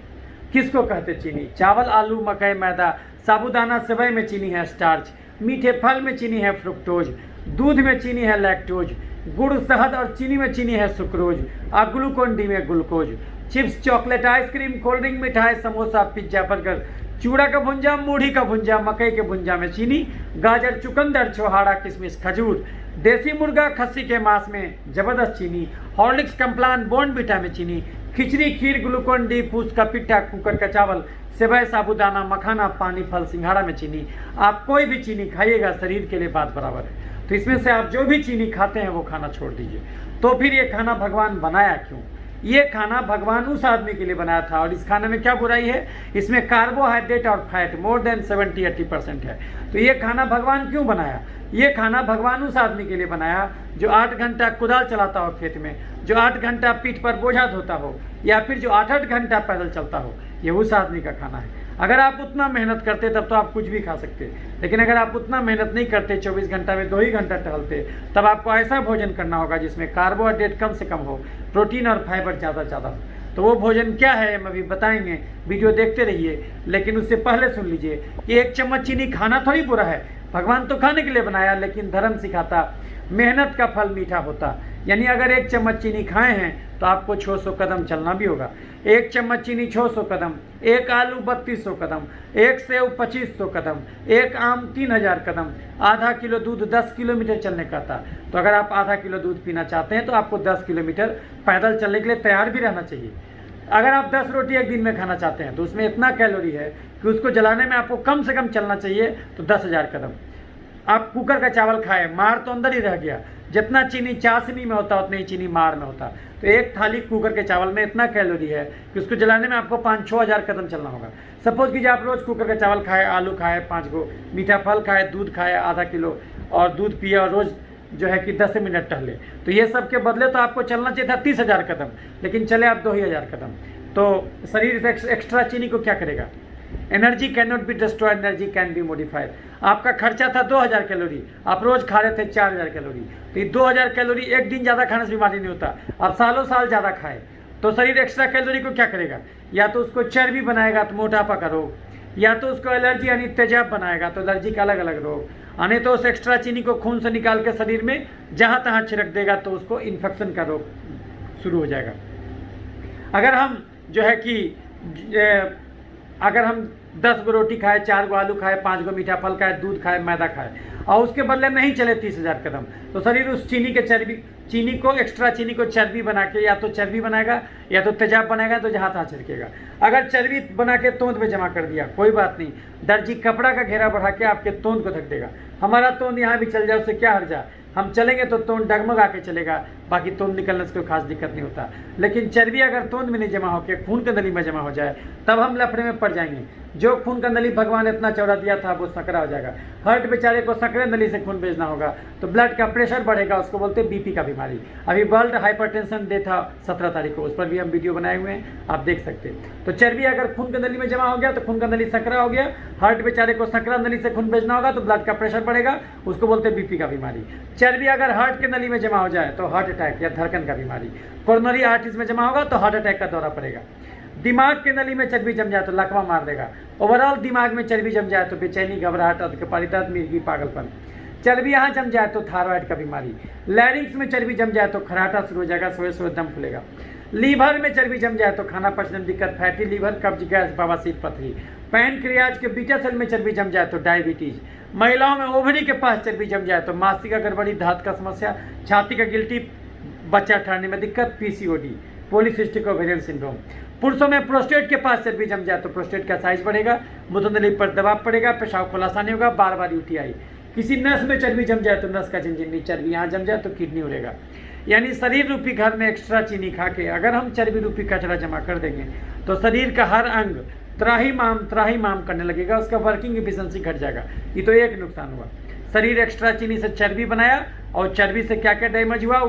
किसको कहते चीनी? चावल, आलू, मकई, मैदा, साबूदाना, सेवई में चीनी है स्टार्च, मीठे फल में चीनी है फ्रुक्टोज, दूध में चीनी है लैक्टोज, गुड़, शहद और चीनी में चीनी है सुक्रोज, और ग्लूकोन डी में glucose. Chips, chocolate, ice cream, cold drink, मिठाई, समोसा, पिज्जा, बर्गर, चूड़ा का भुंजा, मूढ़ी का भुंजा, मकई के भुंजा में चीनी, गाजर, चुकंदर, छोहाड़ा, किशमिश, खजूर, देसी मुर्गा, खस्सी के मांस में जबरदस्त चीनी, हॉर्लिक्स, कम्प्लान, बॉर्नविटा में चीनी, खिचड़ी, खीर, ग्लूकोन डी, फूस का पिट्ठा, कुकर का चावल, सेवई, साबूदाना, मखाना, पानी, फल, सिंघाड़ा में चीनी। आप कोई भी चीनी खाइएगा, शरीर के लिए बात बराबर है। तो इसमें से आप जो भी चीनी खाते हैं वो खाना छोड़ दीजिए। तो फिर ये खाना भगवान बनाया क्यों? ये खाना भगवान उस आदमी के लिए बनाया था। और इस खाने में क्या बुराई है? इसमें कार्बोहाइड्रेट और फैट मोर देन 70-80% है। तो ये खाना भगवान क्यों बनाया? ये खाना भगवान उस आदमी के लिए बनाया जो 8 घंटा कुदाल चलाता हो खेत में, जो 8 घंटा पीठ पर बोझा धोता हो, या फिर जो 8-8 घंटा पैदल चलता हो। ये उस आदमी का खाना है। अगर आप उतना मेहनत करते तब तो आप कुछ भी खा सकते, लेकिन अगर आप उतना मेहनत नहीं करते, 24 घंटा में 2 ही घंटा टहलते, तब आपको ऐसा भोजन करना होगा जिसमें कार्बोहाइड्रेट कम से कम हो, प्रोटीन और फाइबर ज़्यादा हो। तो वो भोजन क्या है हम अभी बताएंगे, वीडियो देखते रहिए। लेकिन उससे पहले सुन लीजिए कि 1 चम्मच चीनी खाना थोड़ी बुरा है। भगवान तो खाने के लिए बनाया, लेकिन धर्म सिखाता मेहनत का फल मीठा होता। यानी अगर 1 चम्मच चीनी खाए हैं तो आपको 600 कदम चलना भी होगा। 1 चम्मच चीनी 600 कदम, 1 आलू 3200 कदम, 1 सेव 2500 कदम, 1 आम 3000 कदम, आधा किलो दूध 10 किलोमीटर चलने का था। तो अगर आप आधा किलो दूध पीना चाहते हैं तो आपको 10 किलोमीटर पैदल चलने के लिए तैयार भी रहना चाहिए। अगर आप 10 रोटी एक दिन में खाना चाहते हैं तो उसमें इतना कैलोरी है कि उसको जलाने में आपको कम से कम चलना चाहिए तो 10,000 कदम। आप कुकर का चावल खाए, मार तो अंदर ही रह गया। जितना चीनी चाशनी में होता उतना ही चीनी मार में होता। तो एक थाली कुकर के चावल में इतना कैलोरी है कि उसको जलाने में आपको 5-6 हज़ार कदम चलना होगा। सपोज कीजिए आप रोज़ कुकर का चावल खाए, आलू खाए 5 गो, मीठा फल खाए, दूध खाए आधा किलो और दूध पिए और रोज़ जो है कि 10 मिनट टहले, तो ये सब के बदले तो आपको चलना चाहिए था 30,000 कदम, लेकिन चले आप 2,000 कदम। तो शरीर एक्स्ट्रा चीनी को क्या करेगा? Energy can not be destroyed, energy can be modified. आपका खर्चा था 2000 कैलोरी, आप रोज खा रहे थे 4000 कैलोरी। तो ये 2000 कैलोरी एक दिन ज़्यादा खाने से बीमारी नहीं होता। आप सालों साल ज़्यादा खाए तो शरीर एक्स्ट्रा कैलोरी को क्या करेगा? या तो उसको चर्बी बनाएगा तो मोटापा का रोग, या तो उसको एलर्जी यानी तेजाब बनाएगा तो एलर्जी का अलग अलग रोग, यानी तो उस एक्स्ट्रा चीनी को खून से निकाल के शरीर में जहाँ तहाँ छिड़क देगा तो उसको इन्फेक्शन का रोग शुरू हो जाएगा। अगर हम जो है कि अगर हम 10 गो रोटी खाए, 4 गो आलू खाए, 5 गो मीठा फल खाए, दूध खाए, मैदा खाए और उसके बदले नहीं चले 30,000 कदम, तो शरीर उस चीनी को एक्स्ट्रा चीनी को चर्बी बना के या तो चर्बी बनाएगा या तो तेजाब बनाएगा, तो जहाँ तहाँ छिड़केगा। अगर चर्बी बना के तोंद में जमा कर दिया, कोई बात नहीं, दर्जी कपड़ा का घेरा बढ़ा के आपके तोंद को ढक देगा। हमारा तोंद यहाँ भी चल जाए उससे क्या हर्जा, हम चलेंगे तो तोंद डगमगा के चलेगा, बाकी तोंद निकलने से कोई खास दिक्कत नहीं होता। लेकिन चर्बी अगर तोंद में नहीं जमा होकर खून के नली में जमा हो जाए तब हम लफड़े में पड़ जाएंगे। जो खून का नली भगवान इतना चौड़ा दिया था वो संकरा हो जाएगा। हार्ट बेचारे को संकरे नली से खून भेजना होगा तो ब्लड का प्रेशर बढ़ेगा, उसको बोलते हैं बीपी का बीमारी। अभी वर्ल्ड हाइपरटेंशन डे था 17 तारीख को, उस पर भी हम वीडियो बनाए हुए हैं, आप देख सकते हैं। तो चर्बी अगर खून के नली में जमा हो गया तो खून का नली संकरा हो गया, हार्ट बेचारे को संकरा नली से खून भेजना होगा तो ब्लड का प्रेशर बढ़ेगा, उसको बोलते हैं बीपी का बीमारी। चर्बी अगर हार्ट के नली में जमा हो जाए तो हार्ट अटैक या धड़कन का बीमारी, कोरोनरी आर्टरीज में जमा होगा तो हार्ट अटैक का दौरा पड़ेगा। दिमाग के नली में चर्बी जम जाए तो लकवा मार देगा। ओवरऑल दिमाग में चर्बी जम जाए तो बेचैनी, घबराहट, अधकपारी, दर्द, मिर्गी, पागलपन। चर्बी यहाँ जम जाए तो थायराइड का बीमारी। लैरिंग्स में चर्बी जम जाए तो खराटा शुरू हो जाएगा, सोए सोए दम खुलेगा। लीवर में चर्बी जम जाए तो खाना पचने में दिक्कत, फैटी लीवर, कब्ज, गैस, बवासीर, पथरी। पैनक्रियाज के बीटा सेल में चर्बी जम जाए तो डायबिटीज। महिलाओं में ओवरी के पास चर्बी जम जाए तो मासिका गड़बड़ी, धात का समस्या, छाती का गिल्टी, बच्चा ठहरने में दिक्कत, पीसीओडी, पॉलीसिस्टिक ओवेरियन सिंड्रोम। पुरुषों में प्रोस्टेट के पास चर्बी जम जाए तो प्रोस्टेट का साइज बढ़ेगा, मूत्रनली पर दबाव पड़ेगा, पेशाब खुलासा नहीं होगा, बार बार यूटीआई। किसी नस में चर्बी जम जाए तो नस का झिनझिनी, चर्बी यहाँ जम जाए तो किडनी उड़ेगा। यानी शरीर रूपी घर में एक्स्ट्रा चीनी खा के अगर हम चर्बी रूपी कचरा जमा कर देंगे तो शरीर का हर अंग त्राही माम करने लगेगा, उसका वर्किंग एफिशिएंसी घट जाएगा। ये तो एक नुकसान हुआ। शरीर एक्स्ट्रा चीनी से चर्बी बनाया और चर्बी से क्या क्या डैमेज हुआ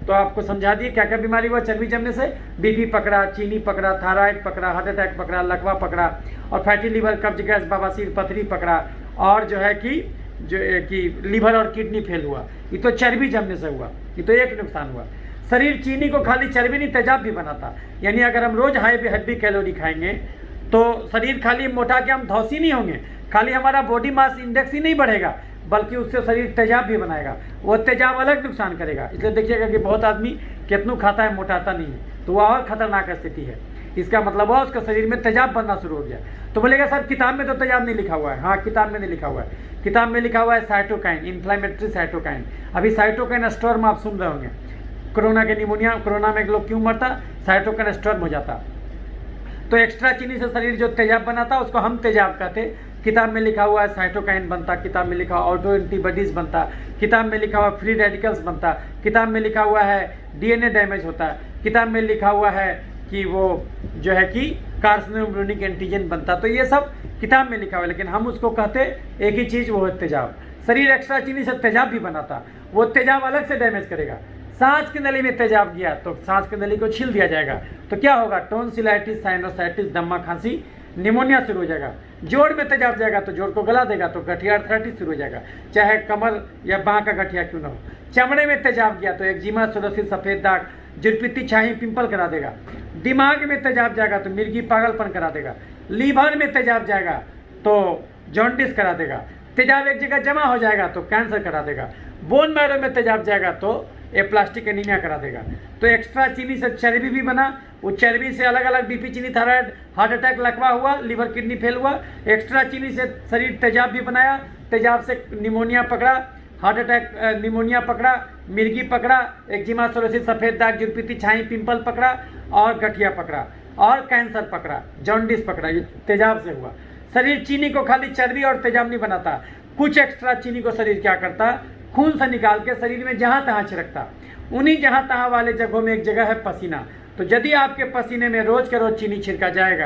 तो आपको समझा दिए क्या क्या बीमारी हुआ चर्बी जमने से। बीपी पकड़ा, चीनी पकड़ा, थायराइड पकड़ा, हार्ट अटैक पकड़ा, लकवा पकड़ा और फैटी लीवर, कब्ज, गैस, बवासीर, पथरी पकड़ा और जो है कि लीवर और किडनी फेल हुआ। ये तो चर्बी जमने से हुआ, ये तो एक नुकसान हुआ। शरीर चीनी को खाली चर्बी नहीं तेजाब भी बनाता। यानी अगर हम रोज हैवी कैलोरी खाएंगे तो शरीर खाली मोटा के हम धौसी नहीं होंगे, खाली हमारा बॉडी मास इंडेक्स ही नहीं बढ़ेगा बल्कि उससे शरीर तेजाब भी बनाएगा। वो तेजाब अलग नुकसान करेगा। इसलिए देखिएगा कि बहुत आदमी कितनों खाता है मोटाता नहीं है, तो वह और खतरनाक स्थिति है। इसका मतलब हुआ उसका शरीर में तेजाब बनना शुरू हो गया। तो बोलेगा सर किताब में तो तेजाब नहीं लिखा हुआ है। हाँ, किताब में नहीं लिखा हुआ है। किताब में लिखा हुआ है साइटोकाइन, इन्फ्लेमेटरी साइटोकाइन। अभी साइटोकाइन स्टॉर्म आप सुन रहे होंगे। कोरोना के निमोनिया, कोरोना में लोग क्यों मरता, साइटोकाइन स्टॉर्म हो जाता। तो एक्स्ट्रा चीनी से शरीर जो तेजाब बनाता उसको हम तेजाब कहते। किताब में लिखा हुआ है साइटोकाइन बनता, किताब में लिखा हुआ ऑटो एंटीबॉडीज बनता, किताब में लिखा हुआ फ्री रेडिकल्स बनता, किताब में लिखा हुआ है डीएनए डैमेज होता है, किताब में लिखा हुआ है कि वो जो है कि कार्सिनोजेनिक एंटीजन बनता, तो ये सब किताब में लिखा हुआ है, लेकिन हम उसको कहते एक ही चीज़, वो है तेजाब। शरीर एक्स्ट्रा चीनी से तेजाब भी बनाता, वो तेजाब अलग से डैमेज करेगा। सांस की नली में तेजाब गया तो सांस की नली को छील दिया जाएगा, तो क्या होगा, टोंसिलाइटिस, साइनोसाइटिस, दमा, खांसी, निमोनिया शुरू हो जाएगा। जोड़ में तेजाब जाएगा तो जोड़ को गला देगा, तो गठिया आर्थराइटिस शुरू हो जाएगा, चाहे कमर या बाँ का गठिया क्यों ना हो। चमड़े में तेजाब गया तो एक्जिमा, सोरोसिस, सफ़ेद दाग, जुड़पीती, छाई, पिंपल करा देगा। दिमाग में तेजाब जाएगा तो मिर्गी, पागलपन करा देगा। लीवर में तेजाब जाएगा तो जॉन्डिस करा देगा। तेजाब एक जगह जमा हो जाएगा तो कैंसर करा देगा। बोन मैरो में तेजाब जाएगा तो एप्लास्टिक एनीमिया करा देगा। तो एक्स्ट्रा चीनी से चर्बी भी बना, वो चर्बी से अलग अलग बीपी, चीनी, थायराइड, हार्ट अटैक, लकवा हुआ, लिवर किडनी फेल हुआ। एक्स्ट्रा चीनी से शरीर तेजाब भी बनाया, तेजाब से निमोनिया पकड़ा, हार्ट अटैक, निमोनिया पकड़ा, मिर्गी पकड़ा, एक्जिमा, सोरोसिस, सफ़ेद दाग, जुड़पीती, छाई, पिंपल पकड़ा और गठिया पकड़ा और कैंसर पकड़ा, जॉन्डिस पकड़ा। ये तेजाब से हुआ। शरीर चीनी को खाली चर्बी और तेजाब नहीं बनाता, कुछ एक्स्ट्रा चीनी को शरीर क्या करता, खून से निकाल के शरीर में जहाँ तहाँ छिड़कता। उन्हीं जहाँ तहाँ वाले जगहों में एक जगह है पसीना। तो यदि आपके पसीने में रोज के रोज चीनी छिड़का जाएगा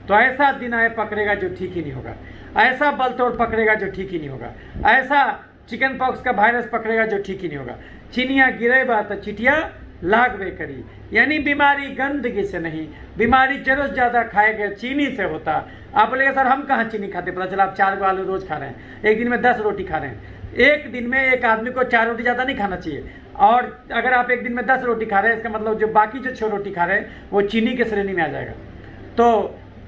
तो ऐसा दिन आए पकड़ेगा जो ठीक ही नहीं होगा, ऐसा बल तोड़ पकड़ेगा जो ठीक ही नहीं होगा, ऐसा चिकन पॉक्स का वायरस पकड़ेगा जो ठीक ही नहीं होगा। चीनिया गिरेबा तो चिटिया लागबे करी, यानी बीमारी गंदगी से नहीं, बीमारी जरूर ज़्यादा खाए गए चीनी से होता। आप बोलेंगे सर हम कहाँ चीनी खाते, पता चला आप 4 गो आलू रोज खा रहे हैं, एक दिन में 10 रोटी खा रहे हैं। एक दिन में एक आदमी को 4 रोटी ज़्यादा नहीं खाना चाहिए, और अगर आप एक दिन में 10 रोटी खा रहे हैं, इसका मतलब जो बाकी जो 6 रोटी खा रहे हैं वो चीनी के श्रेणी में आ जाएगा।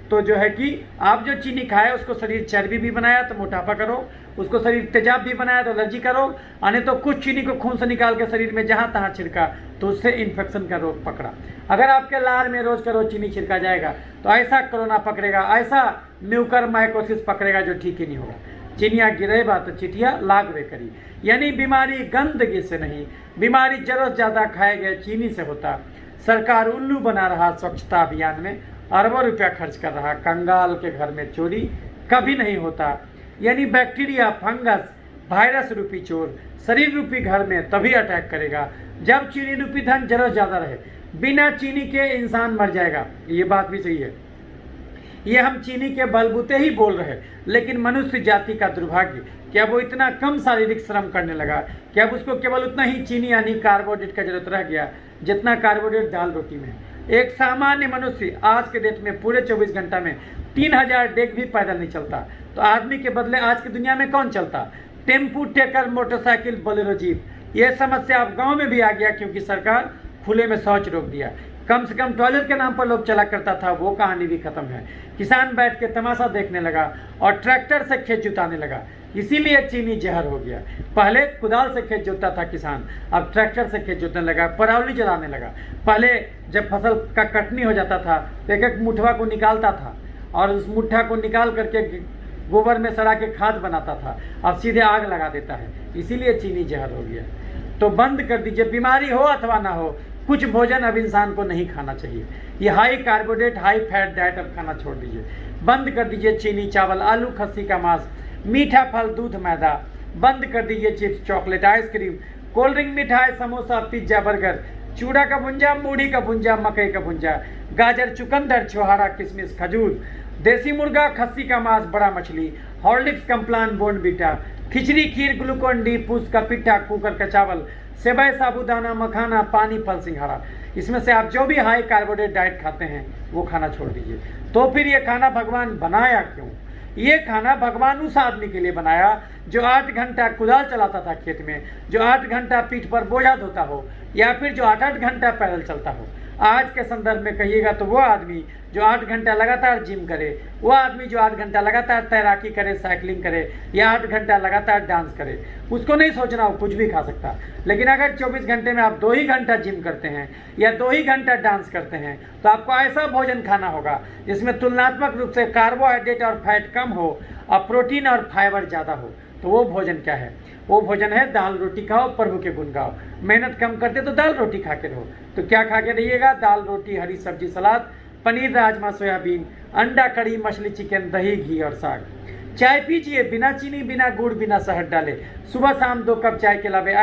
तो जो है कि आप जो चीनी खाए उसको शरीर चर्बी भी बनाया तो मोटापा करो, उसको शरीर तेजाब भी बनाया तो एलर्जी करो, आने तो कुछ चीनी को खून से निकाल के शरीर में जहाँ तहाँ छिड़का तो उससे इन्फेक्शन का रोग पकड़ा। अगर आपके लार में रोज का रोज चीनी छिड़का जाएगा तो ऐसा कोरोना पकड़ेगा, ऐसा म्यूकर माइकोसिस पकड़ेगा जो ठीक ही नहीं होगा। चीनिया गिरेबा तो चिटिया लागबे करी, यानी बीमारी गंदगी से नहीं, बीमारी जरूरत ज़्यादा खाए गए चीनी से होता। सरकार उल्लू बना रहा स्वच्छता अभियान में, अरबों रुपया खर्च कर रहा, कंगाल के घर में चोरी कभी नहीं होता। यानी बैक्टीरिया, फंगस, वायरस रूपी चोर शरीर रूपी घर में तभी अटैक करेगा जब चीनी रूपी धन जरूरत ज़्यादा रहे। बिना चीनी के इंसान मर जाएगा, ये बात भी सही है। ये हम चीनी के बलबूते ही बोल रहे, लेकिन मनुष्य जाति का दुर्भाग्य कि अब वो इतना कम शारीरिक श्रम करने लगा कि अब उसको केवल उतना ही चीनी यानी कार्बोहाइड्रेट का जरूरत रह गया जितना कार्बोहाइड्रेट दाल रोटी में। एक सामान्य मनुष्य आज के डेट में पूरे 24 घंटा में 3000 डेग भी पैदल नहीं चलता, तो आदमी के बदले आज की दुनिया में कौन चलता? Tempo, taker, motorcycle, Bolero, jeep. यह समस्या अब गाँव में भी आ गया क्योंकि सरकार खुले में शौच रोक दिया। कम से कम टॉयलेट के नाम पर लोग चला करता था, वो कहानी भी खत्म है। किसान बैठ के तमाशा देखने लगा और ट्रैक्टर से खेत जुताने लगा, इसीलिए चीनी जहर हो गया। पहले कुदाल से खेत जोतता था किसान, अब ट्रैक्टर से खेत जोतने लगा, परावली जलाने लगा। पहले जब फसल का कटनी हो जाता था तो एक एक मुठवा को निकालता था और उस मुठ्ठा को निकाल करके गोबर में सड़ा के खाद बनाता था, अब सीधे आग लगा देता है, इसीलिए चीनी जहर हो गया। तो बंद कर दीजिए, बीमारी हो अथवा ना हो, कुछ भोजन अब इंसान को नहीं खाना चाहिए। ये high carbohydrate, high fat diet अब खाना छोड़ दीजिए, बंद कर दीजिए चीनी, चावल, आलू, खस्सी का मांस, मीठा फल, दूध, मैदा, बंद कर दीजिए chips, chocolate, ice cream, cold drink, मिठाई, समोसा, पिज्जा, बर्गर, चूड़ा का भुंजा, मूढ़ी का भुंजा, मकई का भुंजा, गाजर, चुकंदर, छोहाड़ा, किशमिश, खजूर, देसी मुर्गा, खस्सी का मांस, बड़ा मछली, हॉर्लिक्स, कम्प्लान, बोर्नवीटा, खिचड़ी, खीर, ग्लूकोन डी, फूस का पिट्ठा, कुकर का चावल, सेवई, साबूदाना, मखाना, पानी, फल, सिंघाड़ा। इसमें से आप जो भी हाई कार्बोहाइड्रेट डाइट खाते हैं वो खाना छोड़ दीजिए। तो फिर ये खाना भगवान बनाया क्यों? ये खाना भगवान उस आदमी के लिए बनाया जो 8 घंटा कुदाल चलाता था खेत में, जो 8 घंटा पीठ पर बोझा ढोता हो, या फिर जो 8-8 घंटा पैदल चलता हो। आज के संदर्भ में कहिएगा तो वो आदमी जो 8 घंटा लगातार जिम करे, वो आदमी जो 8 घंटा लगातार तैराकी करे, साइकिलिंग करे, या 8 घंटा लगातार डांस करे, उसको नहीं सोचना वो कुछ भी खा सकता। लेकिन अगर 24 घंटे में आप 2 ही घंटा जिम करते हैं या 2 ही घंटा डांस करते हैं तो आपको ऐसा भोजन खाना होगा जिसमें तुलनात्मक रूप से कार्बोहाइड्रेट और फैट कम हो और प्रोटीन और फाइबर ज़्यादा हो। तो वो भोजन क्या है? वो भोजन है दाल रोटी खाओ, प्रभु के गुण गाओ। मेहनत कम करते तो दाल रोटी खा के रहो। तो क्या खा के रहिएगा? दाल रोटी, हरी सब्जी, सलाद, पनीर, राजमा, सोयाबीन, अंडा, कड़ी, मछली, चिकन, दही, घी और साग। चाय पीजिए बिना चीनी, बिना गुड़, बिना शहद डाले। सुबह शाम 2 कप चाय के अलावे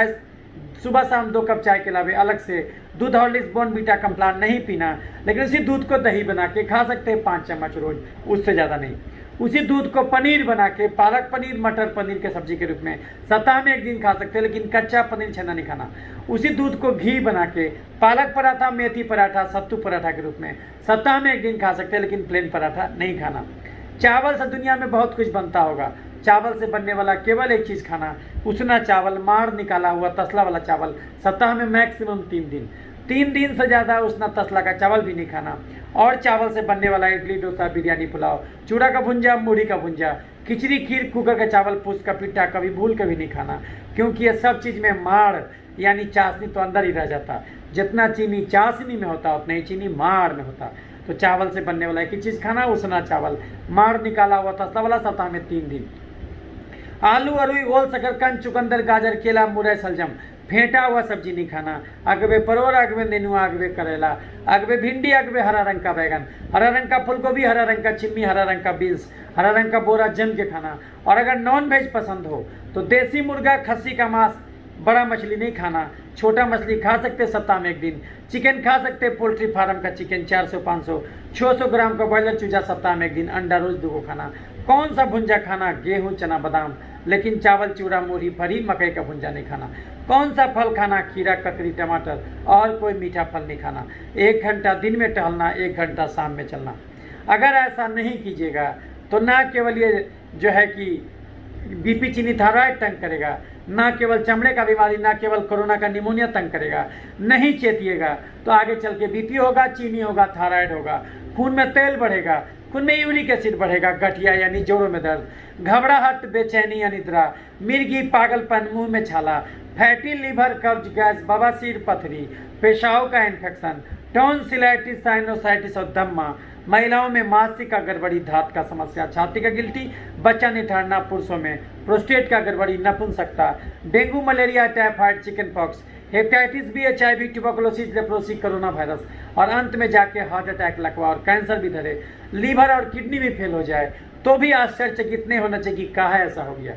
अलग से दूध हॉर्लिक्स बॉर्नवीटा कम्प्लान नहीं पीना, लेकिन उसी दूध को दही बना के खा सकते हैं 5 चम्मच रोज, उससे ज़्यादा नहीं। उसी दूध को पनीर बना के, पालक पनीर मटर पनीर के सब्जी के रूप में सप्ताह में 1 दिन खा सकते हैं, लेकिन कच्चा पनीर छेना नहीं खाना। उसी दूध को घी बना के पालक पराठा, मेथी पराठा, सत्तू पराठा के रूप में सप्ताह में 1 दिन खा सकते हैं, लेकिन प्लेन पराठा नहीं खाना। चावल से दुनिया में बहुत कुछ बनता होगा, चावल से बनने वाला केवल एक चीज़ खाना, उसना चावल, माड़ निकाला हुआ तसला वाला चावल, सप्ताह में मैक्सिमम 3 दिन से ज़्यादा उसना तसला का चावल भी नहीं खाना। और चावल से बनने वाला इडली, डोसा, बिरयानी, पुलाव, चूड़ा का भुंजा, मूढ़ी का भुंजा, खिचड़ी, खीर, कुकर का चावल, पूस का पिट्ठा कभी भूल कभी नहीं खाना, क्योंकि ये सब चीज़ में माड़ यानी चाशनी तो अंदर ही रह जाता। जितना चीनी चाशनी में होता उतना ही चीनी माड़ में होता। तो चावल से बनने वाला एक ही चीज़ खाना, उसना चावल, माड़ निकाला हुआ तसला वाला, सप्ताह में 3 दिन। आलू, अरुई, ओल, शकरकंद, चुकंदर, गाजर, केला, मुरई, सलजम, फेंटा हुआ सब्जी नहीं खाना। अगबे परोर, अगबे नेनुआ, अगबे करेला, अगबे भिंडी, अगबे हरा रंग का बैगन, हरा रंग का फूलगोभी, हरा रंग का छिम्मी, हरा रंग का बीन्स, हरा रंग का बोरा जम के खाना। और अगर नॉन वेज पसंद हो तो देसी मुर्गा, खस्सी का मांस, बड़ा मछली नहीं खाना, छोटा मछली खा सकते सप्ताह में 1 दिन। चिकन खा सकते, पोल्ट्री फार्म का चिकन 400-500, 600 ग्राम का बॉयलर चूजा सप्ताह में 1 दिन। अंडा रोज 2 को खाना। कौन सा भुंजा खाना? गेहूं, चना, बादाम, लेकिन चावल, चूड़ा, मूढ़ी, फरी, मकई का भुंजा नहीं खाना। कौन सा फल खाना? खीरा, ककड़ी, टमाटर, और कोई मीठा फल नहीं खाना। 1 घंटा दिन में टहलना, 1 घंटा शाम में चलना। अगर ऐसा नहीं कीजिएगा तो ना केवल ये जो है कि बीपी, चीनी, थायराइड तंग करेगा, ना केवल चमड़े का बीमारी, ना केवल कोरोना का निमोनिया तंग करेगा। नहीं चेतिएगा तो आगे चल के बीपी होगा, चीनी होगा, थायराइड होगा, खून में तेल बढ़ेगा, खून में यूरिक एसिड बढ़ेगा, गठिया यानी जोड़ों में दर्द, घबराहट, बेचैनी, अनिद्रा, मिर्गी, पागलपन, मुंह में छाला, फैटी लीवर, कब्ज, गैस, बवासीर, पथरी, पेशाब का इन्फेक्शन, टॉन्सिलाइटिस, साइनोसाइटिस और दम्मा। महिलाओं में मासिक का गड़बड़ी, धात का समस्या, छाती का गिल्टी, बच्चा नहीं ठहरना। पुरुषों में प्रोस्टेट का गड़बड़ी, नपुंसकता, dengue, malaria, typhoid, chicken pox, hepatitis B, HIV, tuberculosis, leprosy, corona virus, और अंत में जाके हार्ट अटैक, लकवा और कैंसर भी धरे, लीवर और किडनी भी फेल हो जाए तो भी आश्चर्यचकित नहीं होना चाहिए कि कहाँ ऐसा हो गया।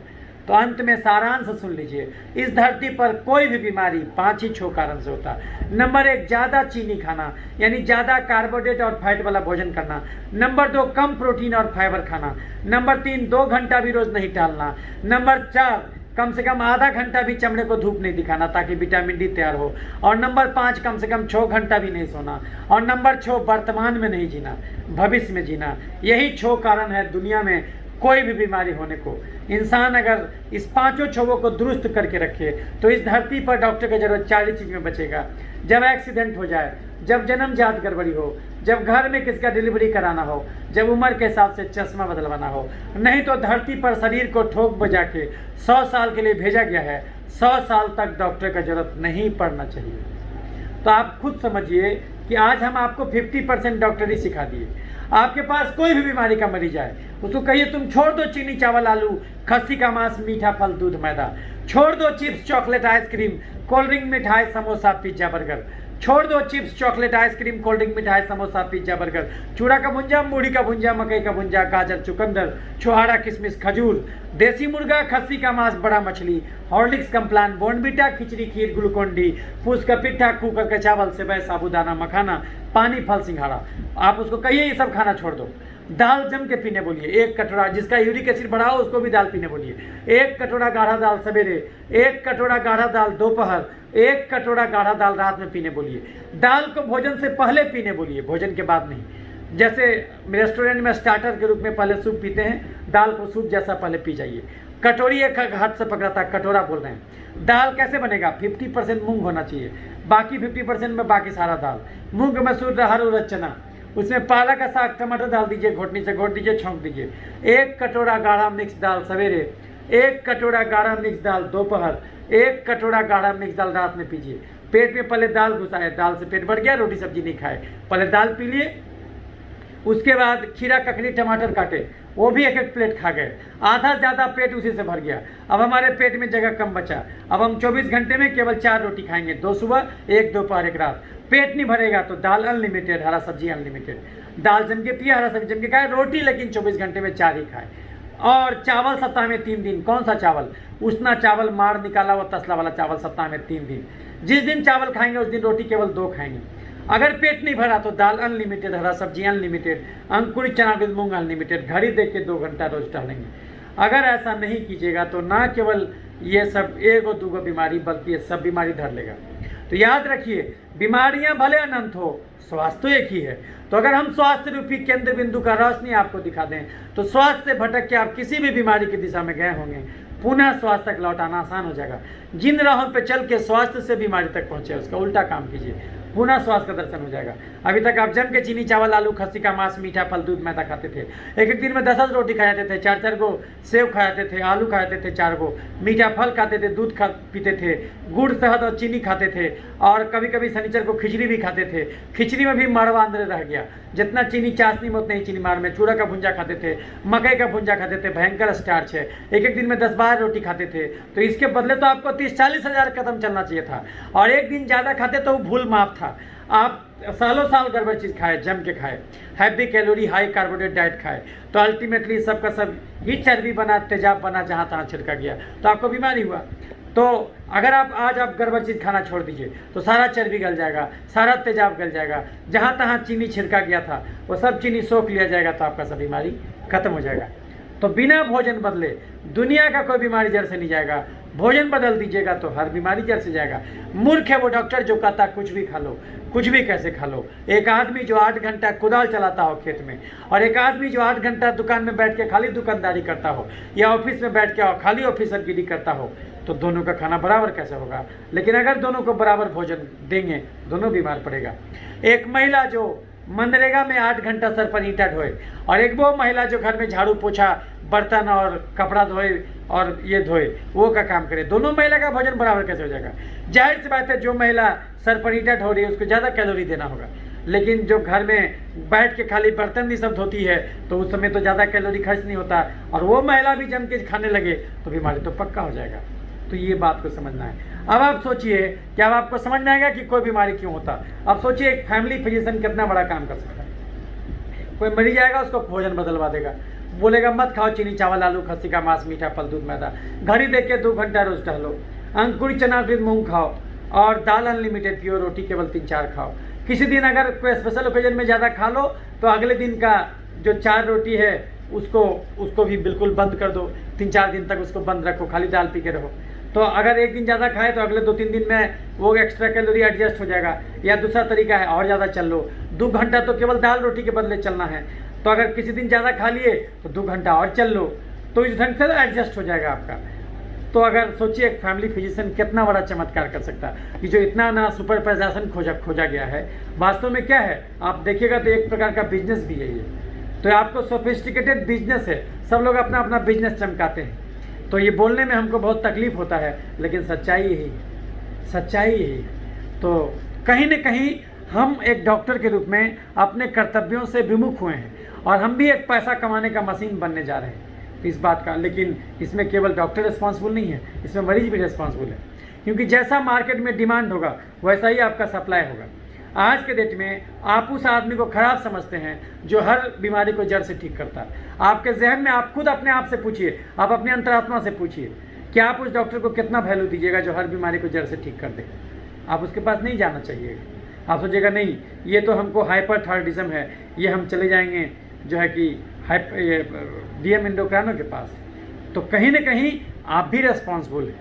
तो अंत में सारांश सुन लीजिए, इस धरती पर कोई भी बीमारी 5 ही 6 कारण से होता है। नंबर 1, ज़्यादा चीनी खाना यानी ज़्यादा कार्बोहाइड्रेट और फैट वाला भोजन करना। नंबर 2, कम प्रोटीन और फाइबर खाना। नंबर 3, 2 घंटा भी रोज नहीं टहलना। नंबर 4, कम से कम आधा घंटा भी चमड़े को धूप नहीं दिखाना ताकि विटामिन डी तैयार हो। और नंबर 5, कम से कम 6 घंटा भी नहीं सोना। और नंबर 6, वर्तमान में नहीं जीना, भविष्य में जीना। यही 6 कारण है दुनिया में कोई भी बीमारी होने को। इंसान अगर इस 5 छवों को दुरुस्त करके रखे तो इस धरती पर डॉक्टर की जरूरत 4 चीज़ में बचेगा। जब एक्सीडेंट हो जाए, जब जन्मजात गड़बड़ी हो, जब घर में किसका डिलीवरी कराना हो, जब उम्र के हिसाब से चश्मा बदलवाना हो। नहीं तो धरती पर शरीर को ठोक बजा के 100 साल के लिए भेजा गया है, 100 साल तक डॉक्टर का जरूरत नहीं पड़ना चाहिए। तो आप खुद समझिए कि आज हम आपको 50% डॉक्टरी सिखा दिए। आपके पास कोई भी बीमारी का मरीज आए, उसको कहिए तुम छोड़ दो चीनी, चावल, आलू, खस्सी का मांस, मीठा फल, दूध, मैदा, छोड़ दो chips, chocolate, ice cream, cold drink, मिठाई, समोसा, पिज्जा, बर्गर, छोड़ दो chips, chocolate, ice cream, cold drink, मिठाई, समोसा, पिज्जा, बर्गर, चूड़ा का भुंजा, मूढ़ी का भुंजा, मकई का भुंजा, गाजर, चुकंदर, छोहाड़ा, किशमिश, खजूर, देसी मुर्गा, खस्सी का मांस, बड़ा मछली, हॉर्लिक्स, कम्प्लान, बॉर्नवीटा, खिचड़ी, खीर, ग्लूकोन डी, फूस का पिट्ठा, कुकर का चावल, सेवई, साबूदाना, मखाना, पानी, फल, सिंघाड़ा। आप उसको कहिए ये सब खाना छोड़ दो। दाल जम के पीने बोलिए, 1 कटोरा, जिसका यूरिक एसिड बढ़ा हो उसको भी दाल पीने बोलिए। 1 कटोरा गाढ़ा दाल सवेरे, 1 कटोरा गाढ़ा दाल दोपहर, 1 कटोरा गाढ़ा दाल रात में पीने बोलिए। दाल को भोजन से पहले पीने बोलिए, भोजन के बाद नहीं। जैसे रेस्टोरेंट में स्टार्टर के रूप में पहले सूप पीते हैं, दाल को सूप जैसा पहले पी जाइए। कटोरी एक हाथ से पकड़ता, कटोरा बोल रहे हैं। दाल कैसे बनेगा? 50% मूंग होना चाहिए, बाकी 50% में बाकी सारा दाल। मूंग, मसूर, अरहर, उड़द, चना, उसमें पालक का साग, टमाटर डाल दीजिए, घोटनी से घोट दीजिए, छौंक दीजिए। 1 कटोरा गाढ़ा मिक्स दाल सवेरे, 1 कटोरा गाढ़ा मिक्स दाल दोपहर, 1 कटोरा गाढ़ा मिक्स दाल रात में पीजिए। पेट में पहले दाल घुसाए, दाल से पेट बढ़ गया, रोटी सब्जी नहीं खाए, पहले दाल पी लिए। उसके बाद खीरा, ककड़ी, टमाटर काटे, वो भी 1-1 प्लेट खा गए, आधा ज़्यादा पेट उसी से भर गया। अब हमारे पेट में जगह कम बचा, अब हम 24 घंटे में केवल 4 रोटी खाएंगे, 2 सुबह, 1 दोपहर, 1 रात। पेट नहीं भरेगा तो दाल अनलिमिटेड, हरा सब्जी अनलिमिटेड। दाल जम के पिए, हरा सब्जी जम के खाए, रोटी लेकिन 24 घंटे में 4 ही खाए। और चावल सप्ताह में 3 दिन। कौन सा चावल? उसना चावल, माड़ निकाला हुआ तसला वाला चावल सप्ताह में 3 दिन। जिस दिन चावल खाएंगे उस दिन रोटी केवल 2 खाएंगे। अगर पेट नहीं भरा तो दाल अनलिमिटेड, हरा सब्जी अनलिमिटेड, अंकुरित चना के मूंग अनलिमिटेड, घड़ी देख के 2 घंटा रोज टहलेंगे। अगर ऐसा नहीं कीजिएगा तो ना केवल ये सब 1-2 बीमारी बल्कि ये सब बीमारी धर लेगा। तो याद रखिए, बीमारियां भले अनंत हो, स्वास्थ्य तो एक ही है। तो अगर हम स्वास्थ्य रूपी केंद्र बिंदु का रोशनी आपको दिखा दें तो स्वास्थ्य से भटक के आप किसी भी बीमारी की दिशा में गए होंगे, पुनः स्वास्थ्य तक लौटाना आसान हो जाएगा। जिन राहों पे चल के स्वास्थ्य से बीमारी तक पहुंचे उसका उल्टा काम कीजिए, पुनः स्वास्थ्य का दर्शन हो जाएगा। अभी तक आप जम के चीनी चावल आलू खस्सी का मांस मीठा फल दूध मैदा खाते थे, एक दिन में 10 रोटी खा जाते थे, 4 गो सेव खा जाते थे, आलू खा जाते थे 4 गो, मीठा फल खाते थे, दूध पीते थे, गुड़ शहद और चीनी खाते थे, और कभी कभी शनिचर को खिचड़ी भी खाते थे। खिचड़ी में भी मड़वा अंदर रह गया, जितना चीनी चाशनी में उतना ही चीनी मार में। चूड़ा का भुंजा खाते थे, मकई का भुंजा खाते थे, भयंकर स्टार्च है। एक दिन में 10-12 रोटी खाते थे। तो इसके बदले तो आपको 30-40 हज़ार कदम चलना चाहिए था, और एक दिन ज़्यादा खाते तो वो भूल माफ था। आप सालों साल गड़बड़ चीज़ खाए, जम के खाए, heavy calorie high carbohydrate diet खाए, तो अल्टीमेटली सबका सब ही चर्बी बना, तेजाब बना, जहाँ तहाँ छिड़का गया, तो आपको बीमारी हुआ। तो अगर आज आप गड़बड़ चीज़ खाना छोड़ दीजिए तो सारा चर्बी गल जाएगा, सारा तेजाब गल जाएगा, जहाँ तहाँ चीनी छिड़का गया था वो सब चीनी सोख लिया जाएगा, तो आपका सब बीमारी खत्म हो जाएगा। तो बिना भोजन बदले दुनिया का कोई बीमारी जड़ से नहीं जाएगा। भोजन बदल दीजिएगा तो हर बीमारी जड़ से जाएगा। मूर्ख है वो डॉक्टर जो कहता कुछ भी खा लो, कुछ भी कैसे खा लो। एक आदमी जो 8 घंटा कुदाल चलाता हो खेत में, और एक आदमी जो 8 घंटा दुकान में बैठ के खाली दुकानदारी करता हो, या ऑफिस में बैठ के खाली ऑफिसरगिरी करता हो, तो दोनों का खाना बराबर कैसे होगा। लेकिन अगर दोनों को बराबर भोजन देंगे, दोनों बीमार पड़ेगा। एक महिला जो मनरेगा में 8 घंटा सर पर ईंटा ढोए, और एक वो महिला जो घर में झाड़ू पोछा, बर्तन और कपड़ा धोए और ये धोए, वो का काम करे, दोनों महिला का भोजन बराबर कैसे हो जाएगा। जाहिर सी बात है, जो महिला सर पर ईंटा ढो रही है उसको ज़्यादा कैलोरी देना होगा, लेकिन जो घर में बैठ के खाली बर्तन भी सब धोती है तो उस समय तो ज़्यादा कैलोरी खर्च नहीं होता, और वो महिला भी जम के खाने लगे तो बीमारी तो पक्का हो जाएगा। तो ये बात को समझना है। अब आप सोचिए, क्या अब आपको समझ में आएगा कि कोई बीमारी क्यों होता। अब सोचिए, एक फैमिली फिजिशियन कितना बड़ा काम कर सकता है। कोई मरी जाएगा, उसको भोजन बदलवा देगा, बोलेगा मत खाओ चीनी चावल आलू खस्सी का मांस मीठा फल दूध मैदा, घड़ी देख के 2 घंटा रोज टहलो, अंकुरित चना फिर मूंग खाओ, और दाल अनलिमिटेड पियो, रोटी केवल 3-4 खाओ। किसी दिन अगर कोई स्पेशल ओकेजन में ज़्यादा खा लो तो अगले दिन का जो 4 रोटी है उसको भी बिल्कुल बंद कर दो, 3-4 दिन तक उसको बंद रखो, खाली दाल पी के रहो। तो अगर एक दिन ज़्यादा खाए तो अगले 2-3 दिन में वो एक्स्ट्रा कैलोरी एडजस्ट हो जाएगा। या दूसरा तरीका है, और ज़्यादा चल लो, 2 घंटा तो केवल दाल रोटी के बदले चलना है। तो अगर किसी दिन ज़्यादा खा लिए तो 2 घंटा और चल लो, तो इस ढंग से एडजस्ट हो जाएगा आपका। तो अगर सोचिए, एक फैमिली फिजिशियन कितना बड़ा चमत्कार कर सकता है कि जो इतना ना सुपर प्रशासन खोजा गया है, वास्तव में क्या है आप देखिएगा तो एक प्रकार का बिजनेस भी है ये। तो आपको सोफिस्टिकेटेड बिजनेस है, सब लोग अपना अपना बिजनेस चमकाते हैं। तो ये बोलने में हमको बहुत तकलीफ होता है, लेकिन सच्चाई यही है। तो कहीं न कहीं हम एक डॉक्टर के रूप में अपने कर्तव्यों से विमुख हुए हैं, और हम भी एक पैसा कमाने का मशीन बनने जा रहे हैं इस बात का। लेकिन इसमें केवल डॉक्टर रिस्पॉन्सिबल नहीं है, इसमें मरीज भी रिस्पॉन्सिबल है, क्योंकि जैसा मार्केट में डिमांड होगा वैसा ही आपका सप्लाई होगा। आज के डेट में आप उस आदमी को खराब समझते हैं जो हर बीमारी को जड़ से ठीक करता है। आपके जहन में आप खुद अपने आप से पूछिए, आप अपने अंतरात्मा से पूछिए कि आप उस डॉक्टर को कितना वैल्यू दीजिएगा जो हर बीमारी को जड़ से ठीक कर दे। आप उसके पास नहीं जाना चाहिए। आप सोचिएगा नहीं, ये तो हमको हाइपरथायराइडिज्म है, ये हम चले जाएंगे जो है कि DM एंडोक्राइनो के पास। तो कहीं ना कहीं आप भी रिस्पॉन्सिबल हैं।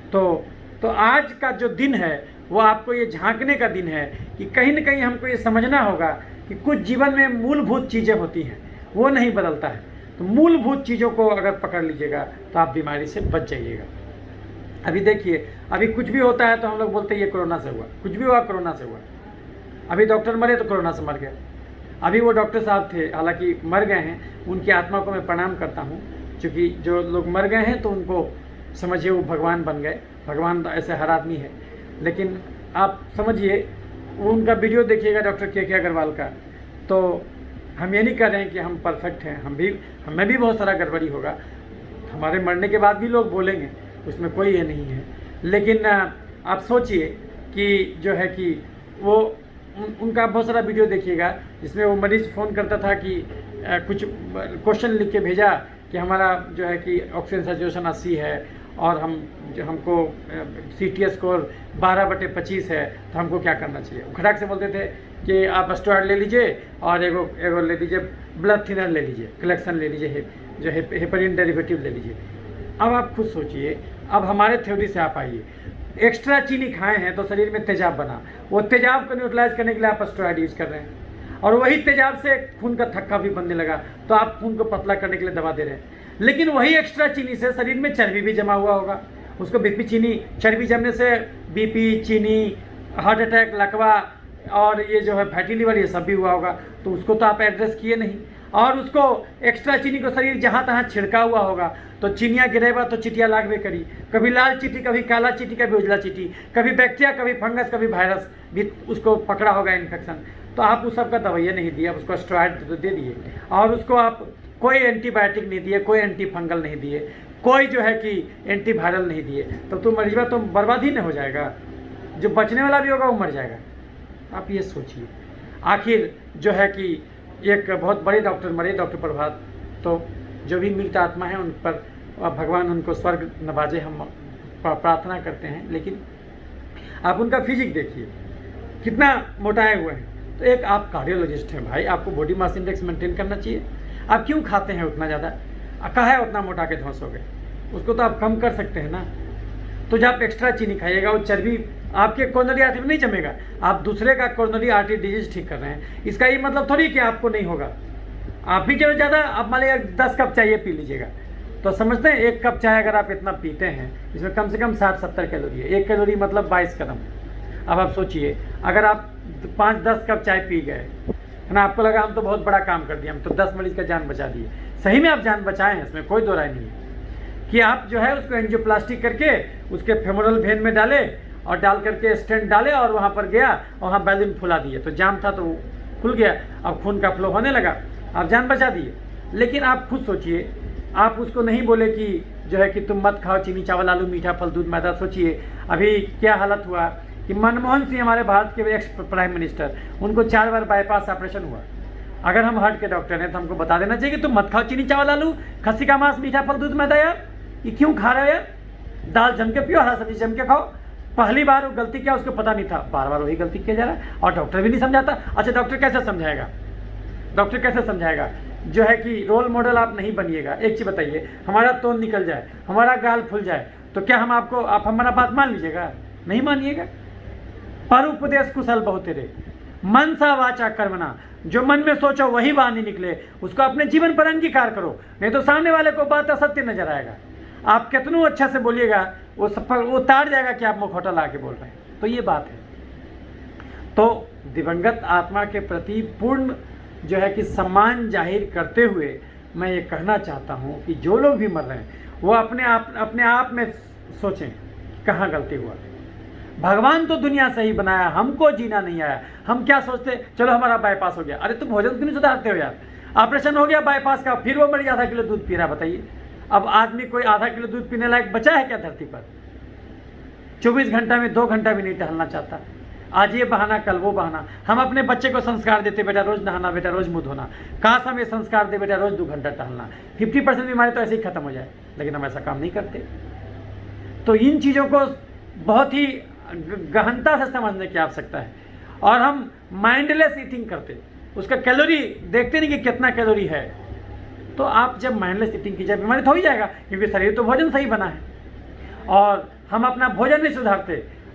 तो आज का जो दिन है वो आपको ये झांकने का दिन है कि कहीं ना कहीं हमको ये समझना होगा कि कुछ जीवन में मूलभूत चीज़ें होती हैं, वो नहीं बदलता है। तो मूलभूत चीज़ों को अगर पकड़ लीजिएगा तो आप बीमारी से बच जाइएगा। अभी देखिए, अभी कुछ भी होता है तो हम लोग बोलते हैं ये कोरोना से हुआ, कुछ भी हुआ कोरोना से हुआ। अभी डॉक्टर मरे तो कोरोना से मर गए। अभी वो डॉक्टर साहब थे, हालांकि मर गए हैं, उनकी आत्मा को मैं प्रणाम करता हूँ, क्योंकि जो लोग मर गए हैं तो उनको समझिए वो भगवान बन गए। भगवान ऐसे हर आदमी है, लेकिन आप समझिए उनका वीडियो देखिएगा डॉक्टर के अग्रवाल का, तो हम ये नहीं कह रहे हैं कि हम परफेक्ट हैं, हमें भी बहुत सारा गड़बड़ी होगा, हमारे मरने के बाद भी लोग बोलेंगे, उसमें कोई ये नहीं है। लेकिन आप सोचिए कि जो है कि वो उनका बहुत सारा वीडियो देखिएगा जिसमें वो मरीज़ फ़ोन करता था कि कुछ क्वेश्चन लिख के भेजा कि हमारा जो है कि ऑक्सीजन सैचुरेशन 80 है और हमको CTS स्कोर 12/25 है, तो हमको क्या करना चाहिए? खटाक से बोलते थे कि आप स्टेरॉइड ले लीजिए और एगो ले लीजिए ब्लड थिनर ले लीजिए, कलेक्शन ले लीजिए, जो हेपरिन डेरिवेटिव ले लीजिए। अब आप खुद सोचिए, अब हमारे थ्योरी से आप आइए, एक्स्ट्रा चीनी खाए हैं तो शरीर में तेजाब बना, वो तेजाब को न्यूट्रलाइज करने के लिए आप स्टेरॉइड यूज कर रहे हैं, और वही तेजाब से खून का थक्का भी बनने लगा, तो आप खून को पतला करने के लिए दवा दे रहे हैं। लेकिन वही एक्स्ट्रा चीनी से शरीर में चर्बी भी जमा हुआ होगा, उसको बीपी चीनी, चर्बी जमने से बीपी, चीनी, हार्ट अटैक, लकवा और ये जो है फैटी लिवर, ये सब भी हुआ होगा, तो उसको तो आप एड्रेस किए नहीं। और उसको एक्स्ट्रा चीनी को शरीर जहाँ तहाँ छिड़का हुआ होगा, तो चिनिया गिरेगा तो चिटिया लागबे करी, कभी लाल चीटी, कभी काला चीटी, कभी उजला चीटी, कभी बैक्टीरिया, कभी फंगस, कभी वायरस भी उसको पकड़ा होगा इन्फेक्शन। तो आप उस सब का दवाइयाँ नहीं दिया, उसको स्टेरॉइड तो दे दिए, और उसको आप कोई एंटीबायोटिक नहीं दिए, कोई एंटी फंगल नहीं दिए, कोई जो है कि एंटीवायरल नहीं दिए, तब तो मरीजवा तो बर्बाद ही नहीं हो जाएगा, जो बचने वाला भी होगा वो मर जाएगा। आप ये सोचिए, आखिर जो है कि एक बहुत बड़े डॉक्टर मरे, डॉक्टर प्रभात, तो जो भी मृत आत्मा है उन पर भगवान उनको स्वर्ग नवाजे, हम प्रार्थना करते हैं। लेकिन आप उनका फिजिक देखिए, कितना मोटाए हुए हैं। तो एक आप कार्डियोलॉजिस्ट हैं भाई, आपको बॉडी मास इंडेक्स मेंटेन करना चाहिए। आप क्यों खाते हैं उतना ज़्यादा? कहा है उतना मोटा के ध्वंस हो गए, उसको तो आप कम कर सकते हैं ना। तो जब आप एक्स्ट्रा चीनी खाइएगा, वो चर्बी आपके कोरोनरी आर्टरी में नहीं जमेगा, आप दूसरे का कोरोनरी आर्टरी डिजीज ठीक कर रहे हैं। इसका ये मतलब थोड़ी कि आपको नहीं होगा। आप भी जो ज़्यादा, आप मान लीजिए 10 कप चाय पी लीजिएगा, तो समझते हैं 1 कप चाय अगर आप इतना पीते हैं, इसमें कम से कम 60-70 कैलोरी है। 1 कैलोरी मतलब 22 कदम। अब आप सोचिए, अगर आप 5-10 कप चाय पी गए है ना, आपको लगा हम तो बहुत बड़ा काम कर दिया, हम तो 10 मरीज का जान बचा दिए। सही में आप जान बचाए हैं, इसमें कोई दो राय नहीं है कि आप जो है उसको एंजियोप्लास्टी करके उसके फेमोरल वेन में डाले, और डाल करके स्टेंट डाले, और वहाँ पर गया, वहाँ बैलून फुला दिए, तो जाम था तो खुल गया, अब खून का फ्लो होने लगा, आप जान बचा दिए। लेकिन आप खुद सोचिए, आप उसको नहीं बोले कि जो है कि तुम मत खाओ चीनी, चावल, आलू, मीठा, फल, दूध, मैदा। सोचिए अभी क्या हालत हुआ कि मनमोहन सिंह, हमारे भारत के एक्स प्राइम मिनिस्टर, उनको 4 बार बाईपास ऑपरेशन हुआ। अगर हम हार्ट के डॉक्टर हैं तो हमको बता देना चाहिए कि तुम मत खाओ चीनी, चावल, आलू, खस्सी का मांस, मीठा, फल, दूध, मैदा। यार ये क्यों खा रहे हो यार? दाल जम के पियो, हरा सब्जी जम के खाओ। पहली बार वो गलती किया, उसको पता नहीं था, बार बार वही गलती किया जा रहा है, और डॉक्टर भी नहीं समझाता। अच्छा, डॉक्टर कैसे समझाएगा? डॉक्टर कैसे समझाएगा? जो है कि रोल मॉडल आप नहीं बनिएगा। एक चीज़ बताइए, हमारा तोन निकल जाए, हमारा गाल फुल जाए, तो क्या हम आपको, आप हमारा बात मान लीजिएगा? नहीं मानिएगा। पर उपदेश कुशल बहुत तेरे, मन सा वाचा कर्मणा, जो मन में सोचो वही वाणी निकले, उसको अपने जीवन पर अंगीकार करो, नहीं तो सामने वाले को बात असत्य नजर आएगा। आप कितनों अच्छा से बोलिएगा, वो सफल वो तार जाएगा कि आप मुखौटा ला के बोल रहे हैं। तो ये बात है। तो दिवंगत आत्मा के प्रति पूर्ण जो है कि सम्मान जाहिर करते हुए मैं ये कहना चाहता हूँ कि जो लोग भी मर रहे हैं वो अपने आप में सोचें कहाँ गलती हुआ। भगवान तो दुनिया सही बनाया, हमको जीना नहीं आया। हम क्या सोचते, चलो हमारा बाईपास हो गया, अरे तुम भोजन क्यों नहीं सुधारते हो यार? ऑपरेशन हो गया बाईपास का, फिर वो मरीज आधा किलो दूध पी रहा, बताइए। अब आदमी कोई आधा किलो दूध पीने लायक बचा है क्या धरती पर? 24 घंटा में 2 घंटा भी नहीं टहलना चाहता। आज ये बहाना, कल वो बहाना। हम अपने बच्चे को संस्कार देते, बेटा रोज नहाना, बेटा रोज मुँह धोना। काश हम ये संस्कार दे, बेटा रोज 2 घंटा टहलना, 50% बीमारी तो ऐसे ही खत्म हो जाए। लेकिन हम ऐसा काम नहीं करते। तो इन चीज़ों को बहुत ही गहनता से समझने की आवश्यकता है। और हम माइंडलेस ईटिंग करते, उसका कैलोरी देखते नहीं कि कितना कैलोरी है। तो आप जब माइंडलेस ईटिंग कीजिए, बीमारी तो हो ही जाएगा, क्योंकि शरीर तो भोजन सही बना है। और हम अपना भोजन नहीं सुधारते।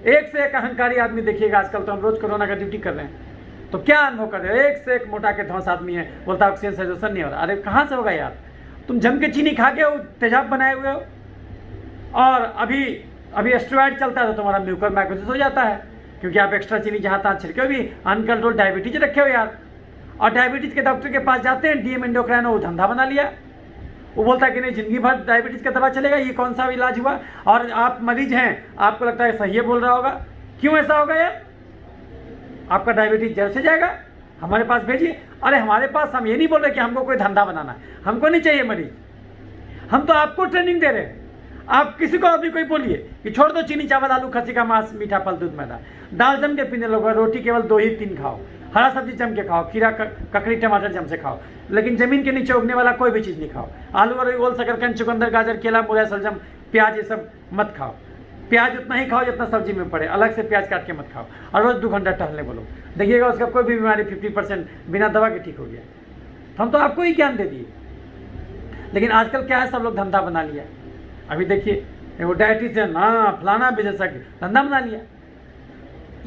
एक से एक अहंकारी आदमी देखिएगा आजकल। तो हम रोज कोरोना का ड्यूटी कर रहे हैं, तो क्या अनुभव कर रहे हैं? एक से एक मोटा के ध्वंस आदमी है, बोलता है ऑक्सीजन सैचुरेशन नहीं हो रहा। अरे कहाँ से होगा यार? तुम जम के चीनी खा के तेजाब बनाए हुए हो, और अभी स्टेरॉइड चलता है तो तुम्हारा म्यूकर माइकोसिस हो जाता है, क्योंकि आप एक्स्ट्रा चीनी जहाँ तहाँ छिड़के भी। अनकंट्रोल डायबिटीज रखे हो यार, और डायबिटीज के डॉक्टर के पास जाते हैं, डीएम एंडोक्राइन, वो धंधा बना लिया। वो बोलता है कि नहीं जिंदगी भर डायबिटीज का दवा चलेगा, ये कौन सा इलाज हुआ? और आप मरीज हैं, आपको लगता है सही बोल रहा होगा। क्यों ऐसा होगा यार? आपका डायबिटीज जड़ से जाएगा, हमारे पास भेजिए। अरे हमारे पास, हम ये नहीं बोल रहे कि हमको कोई धंधा बनाना है, हमको नहीं चाहिए मरीज, हम तो आपको ट्रेनिंग दे रहे हैं। आप किसी को अभी कोई बोलिए कि छोड़ दो चीनी, चावल, आलू, खस्सी का मांस, मीठा, फल, दूध, मैदा, दाल जम के पीने लगो, रोटी केवल 2 ही 3 खाओ, हरा सब्जी जम के खाओ, खीरा, ककड़ी, टमाटर जम से खाओ, लेकिन जमीन के नीचे उगने वाला कोई भी चीज़ नहीं खाओ। आलू और ओल, शकरकंद, चुकंदर, गाजर, केला, मूला, सलजम प्याज ये सब मत खाओ, प्याज उतना ही खाओ जितना सब्जी में पड़े, अलग से प्याज काट के मत खाओ, और रोज़ 2 घंटा टहलने बोलो, देखिएगा उसका कोई भी बीमारी 50% बिना दवा के ठीक हो गया। तो हम तो आपको ही ज्ञान दे दिए, लेकिन आजकल क्या है, सब लोग धंधा बना लिया। अभी देखिए वो डायटिशियन, हाँ फलाना विशेषज्ञ, धंधा बना लिया।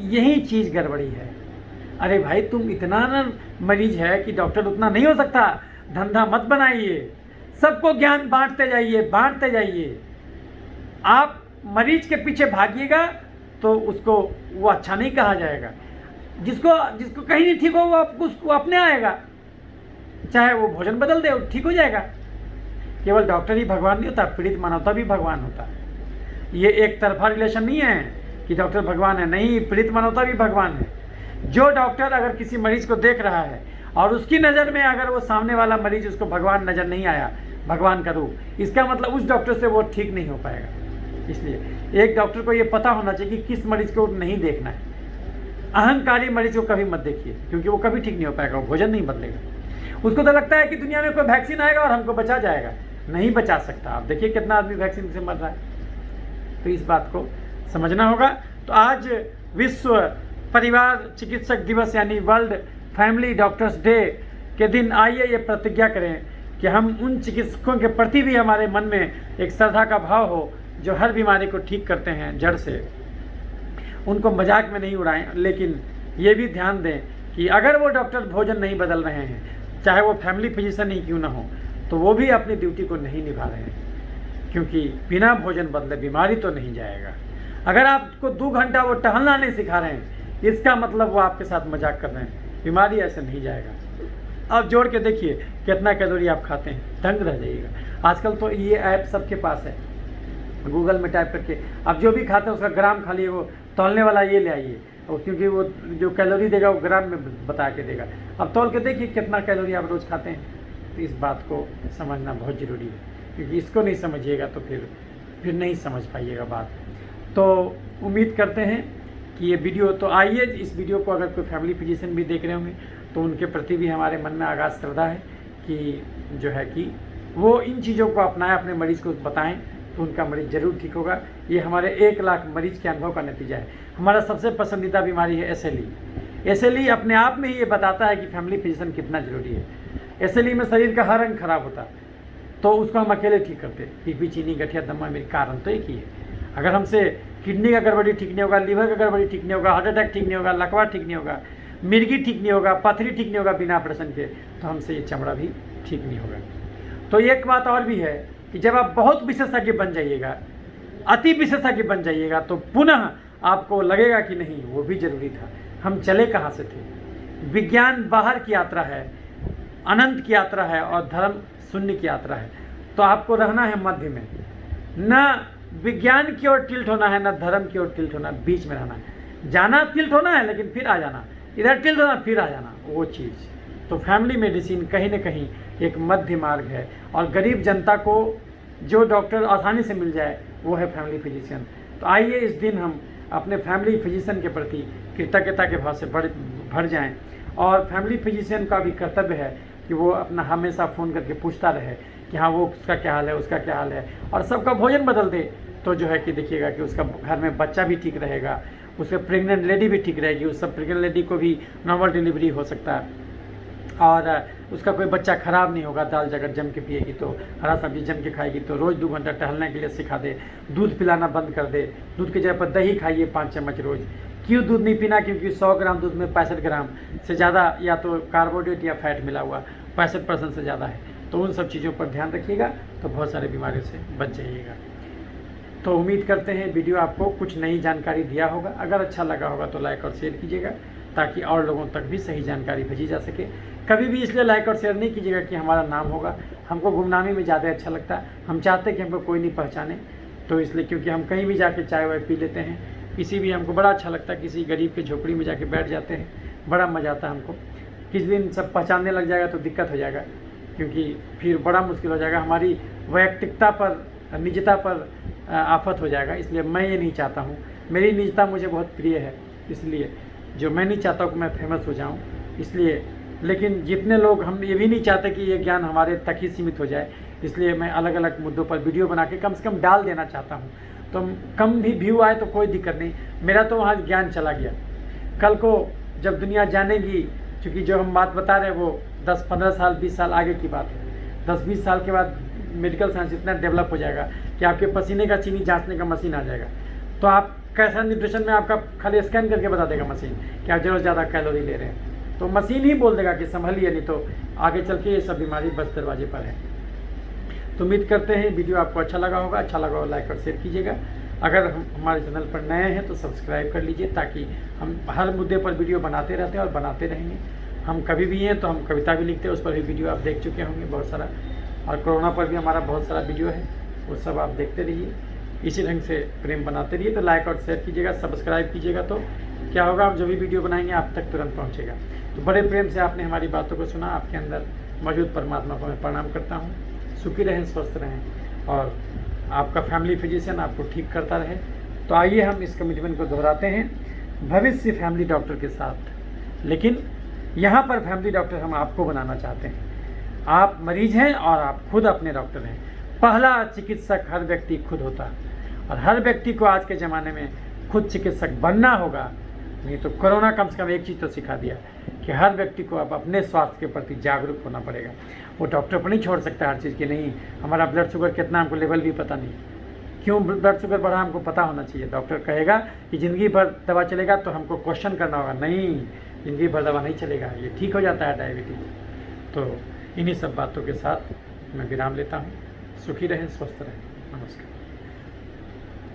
यही चीज़ गड़बड़ी है। अरे भाई तुम इतना ना मरीज है कि डॉक्टर उतना नहीं हो सकता, धंधा मत बनाइए, सबको ज्ञान बांटते जाइए। आप मरीज के पीछे भागिएगा तो उसको वो अच्छा नहीं कहा जाएगा। जिसको कहीं नहीं ठीक हो वो उसको अपने आएगा, चाहे वो भोजन बदल दे, ठीक हो जाएगा। केवल डॉक्टर ही भगवान नहीं होता, पीड़ित मानवता भी भगवान होता है। ये एक तरफा रिलेशन नहीं है कि डॉक्टर भगवान है, नहीं, पीड़ित मानवता भी भगवान है। जो डॉक्टर अगर किसी मरीज को देख रहा है और उसकी नज़र में अगर वो सामने वाला मरीज उसको भगवान नज़र नहीं आया, भगवान का रूप, इसका मतलब उस डॉक्टर से वो ठीक नहीं हो पाएगा। इसलिए एक डॉक्टर को ये पता होना चाहिए कि किस मरीज को नहीं देखना है। अहंकारी मरीज को कभी मत देखिए, क्योंकि वो कभी ठीक नहीं हो पाएगा, वो भोजन नहीं बदलेगा। उसको तो लगता है कि दुनिया में कोई वैक्सीन आएगा और हमको बचा जाएगा, नहीं बचा सकता। आप देखिए कितना आदमी वैक्सीन से मर रहा है। तो इस बात को समझना होगा। तो आज विश्व परिवार चिकित्सक दिवस यानी वर्ल्ड फैमिली डॉक्टर्स डे के दिन आइए ये प्रतिज्ञा करें कि हम उन चिकित्सकों के प्रति भी हमारे मन में एक श्रद्धा का भाव हो जो हर बीमारी को ठीक करते हैं जड़ से। उनको मजाक में नहीं उड़ाएं, लेकिन ये भी ध्यान दें कि अगर वो डॉक्टर भोजन नहीं बदल रहे हैं, चाहे वो फैमिली फिजिशियन ही क्यों ना हो, तो वो भी अपनी ड्यूटी को नहीं निभा रहे हैं, क्योंकि बिना भोजन बदले बीमारी तो नहीं जाएगा। अगर आपको 2 घंटा वो टहलना नहीं सिखा रहे हैं, इसका मतलब वो आपके साथ मजाक कर रहे हैं, बीमारी ऐसे नहीं जाएगा। आप जोड़ के देखिए कितना कैलोरी आप खाते हैं, दंग रह जाइएगा। आजकल तो ये ऐप सबके पास है, गूगल में टाइप करके आप जो भी खाते हैं उसका ग्राम खा लिए, वो तौलने वाला ये ले आइए, और क्योंकि वो जो कैलोरी देगा वो ग्राम में बता के देगा। अब तौल के देखिए कितना कैलोरी आप रोज़ खाते हैं। तो इस बात को समझना बहुत ज़रूरी है, क्योंकि इसको नहीं समझिएगा तो फिर नहीं समझ पाइएगा बात। तो उम्मीद करते हैं कि ये वीडियो, तो आइए इस वीडियो को अगर कोई फैमिली फिजिशियन भी देख रहे होंगे तो उनके प्रति भी हमारे मन में आगाज़ श्रद्धा है कि जो है कि वो इन चीज़ों को अपनाएं, अपने मरीज़ को बताएं, तो उनका मरीज़ ज़रूर ठीक होगा। ये हमारे 1 लाख मरीज़ के अनुभव का नतीजा है। हमारा सबसे पसंदीदा बीमारी है SLE। SLE अपने आप में ही ये बताता है कि फैमिली फिजिशियन कितना ज़रूरी है। SLE में शरीर का हर अंग खराब होता है, तो उसको हम अकेले ठीक करते। बीपी, चीनी, गठिया, दमा, मेरे कारण तो एक ही है। अगर हमसे किडनी का गड़बड़ी ठीक नहीं होगा, लीवर का गड़बड़ी ठीक नहीं होगा, हार्ट अटैक ठीक नहीं होगा, लकवा ठीक नहीं होगा, मिर्गी ठीक नहीं होगा, पथरी ठीक नहीं होगा बिना ऑपरेशन के, तो हमसे ये चमड़ा भी ठीक नहीं होगा। तो एक बात और भी है कि जब आप बहुत विशेषज्ञ बन जाइएगा, अति विशेषज्ञ बन जाइएगा, तो पुनः आपको लगेगा कि नहीं वो भी जरूरी था, हम चले कहाँ से थे। विज्ञान बाहर की यात्रा है, अनंत की यात्रा है, और धर्म शून्य की यात्रा है। तो आपको रहना है मध्य में, न विज्ञान की ओर टिल्ट होना है, न धर्म की ओर टिल्ट होना, बीच में रहना है। जाना टिल्ट होना है, लेकिन फिर आ जाना, इधर टिल्ट होना फिर आ जाना, वो चीज़। तो फैमिली मेडिसिन कहीं न कहीं एक मध्य मार्ग है, और गरीब जनता को जो डॉक्टर आसानी से मिल जाए वो है फैमिली फिजिशियन। तो आइए इस दिन हम अपने फैमिली फिजिशियन के प्रति कृतज्ञता के भाव से भर जाएं, और फैमिली फिजिशियन का भी कर्तव्य है कि वो अपना हमेशा फ़ोन करके पूछता रहे कि हाँ वो उसका क्या हाल है, उसका क्या हाल है, और सबका भोजन बदल दे। तो जो है कि देखिएगा कि उसका घर में बच्चा भी ठीक रहेगा, उसके प्रेग्नेंट लेडी भी ठीक रहेगी, उस सब प्रेग्नेंट लेडी को भी नॉर्मल डिलीवरी हो सकता है, और उसका कोई बच्चा ख़राब नहीं होगा। दाल अगर जम के पिएगी तो, हरा सब्जी जम के खाएगी तो, रोज़ 2 घंटा टहलने के लिए सिखा दे, दूध पिलाना बंद कर दे, दूध की जगह पर दही खाइए 5 चम्मच रोज़। क्यों दूध नहीं पीना? क्योंकि 100 ग्राम दूध में 65 ग्राम से ज़्यादा या तो कार्बोहाइड्रेट या फैट मिला हुआ, 65% से ज़्यादा है। तो उन सब चीज़ों पर ध्यान रखिएगा, तो बहुत सारे बीमारियों से बच जाइएगा। तो उम्मीद करते हैं वीडियो आपको कुछ नई जानकारी दिया होगा। अगर अच्छा लगा होगा तो लाइक और शेयर कीजिएगा, ताकि और लोगों तक भी सही जानकारी भेजी जा सके। कभी भी इसलिए लाइक और शेयर नहीं कीजिएगा कि हमारा नाम होगा, हमको गुमनामी में ज़्यादा अच्छा लगता है। हम चाहते हैं कि हमको कोई नहीं पहचाने, तो इसलिए, क्योंकि हम कहीं भी जाके चाय वाय पी लेते हैं, किसी भी हमको बड़ा अच्छा लगता है, किसी गरीब के झोपड़ी में जाके बैठ जाते हैं, बड़ा मज़ा आता है हमको। किसी दिन सब पहचानने लग जाएगा तो दिक्कत हो जाएगा, क्योंकि फिर बड़ा मुश्किल हो जाएगा, हमारी वैयक्तिकता पर, निजता पर आफत हो जाएगा। इसलिए मैं ये नहीं चाहता हूँ, मेरी निजता मुझे बहुत प्रिय है, इसलिए जो मैं नहीं चाहता हूँ कि मैं फेमस हो जाऊँ। इसलिए लेकिन जितने लोग, हम ये भी नहीं चाहते कि ये ज्ञान हमारे तक ही सीमित हो जाए, इसलिए मैं अलग अलग मुद्दों पर वीडियो बना के कम से कम डाल देना चाहता हूँ। तो कम भी व्यू आए तो कोई दिक्कत नहीं, मेरा तो वहाँ ज्ञान चला गया। कल को जब दुनिया जानेगी, क्योंकि जो हम बात बता रहे हैं वो 10-15 साल 20 साल आगे की बात है। 10-20 साल के बाद मेडिकल साइंस इतना डेवलप हो जाएगा कि आपके पसीने का चीनी जांचने का मशीन आ जाएगा, तो आप कैसा न्यूट्रिशन में आपका खाली स्कैन करके बता देगा मशीन कि आप जरूर ज़्यादा कैलोरी ले रहे हैं, तो मशीन ही बोल देगा कि संभलिए, नहीं तो आगे चल के ये सब बीमारी बस दरवाजे पर है। तो उम्मीद करते हैं वीडियो आपको अच्छा लगा होगा। अच्छा लगा हो लाइक और शेयर कीजिएगा। अगर हम हमारे चैनल पर नए हैं तो सब्सक्राइब कर लीजिए, ताकि हम हर मुद्दे पर वीडियो बनाते रहते हैं और बनाते रहेंगे। हम कभी भी हैं तो हम कविता भी लिखते हैं, उस पर भी वीडियो आप देख चुके होंगे बहुत सारा, और कोरोना पर भी हमारा बहुत सारा वीडियो है, वो सब आप देखते रहिए। इसी ढंग से प्रेम बनाते रहिए। तो लाइक और शेयर कीजिएगा, सब्सक्राइब कीजिएगा, तो क्या होगा, हम जो भी वीडियो बनाएंगे आप तक तुरंत पहुँचेगा। तो बड़े प्रेम से आपने हमारी बातों को सुना। आपके अंदर मौजूद परमात्मा को मैं प्रणाम करता हूँ। सुखी रहें, स्वस्थ रहें, और आपका फैमिली फिजिशियन आपको ठीक करता रहे। तो आइए हम इस कमिटमेंट को दोहराते हैं भविष्य फैमिली डॉक्टर के साथ। लेकिन यहाँ पर फैमिली डॉक्टर हम आपको बनाना चाहते हैं। आप मरीज हैं और आप खुद अपने डॉक्टर हैं। पहला चिकित्सक हर व्यक्ति खुद होता है, और हर व्यक्ति को आज के ज़माने में खुद चिकित्सक बनना होगा। नहीं तो कोरोना कम से कम एक चीज़ तो सिखा दिया कि हर व्यक्ति को अब अपने स्वास्थ्य के प्रति जागरूक होना पड़ेगा। वो डॉक्टर पर नहीं छोड़ सकता हर चीज़ की, नहीं हमारा ब्लड शुगर कितना हमको लेवल भी पता नहीं, क्यों ब्लड शुगर बढ़ा हमको पता होना चाहिए। डॉक्टर कहेगा कि ज़िंदगी भर दवा चलेगा, तो हमको क्वेश्चन करना होगा, नहीं ज़िंदगी भर दवा नहीं चलेगा, ये ठीक हो जाता है डायबिटीज। तो इन्हीं सब बातों के साथ मैं विराम लेता हूँ। सुखी रहें, स्वस्थ रहें, नमस्कार।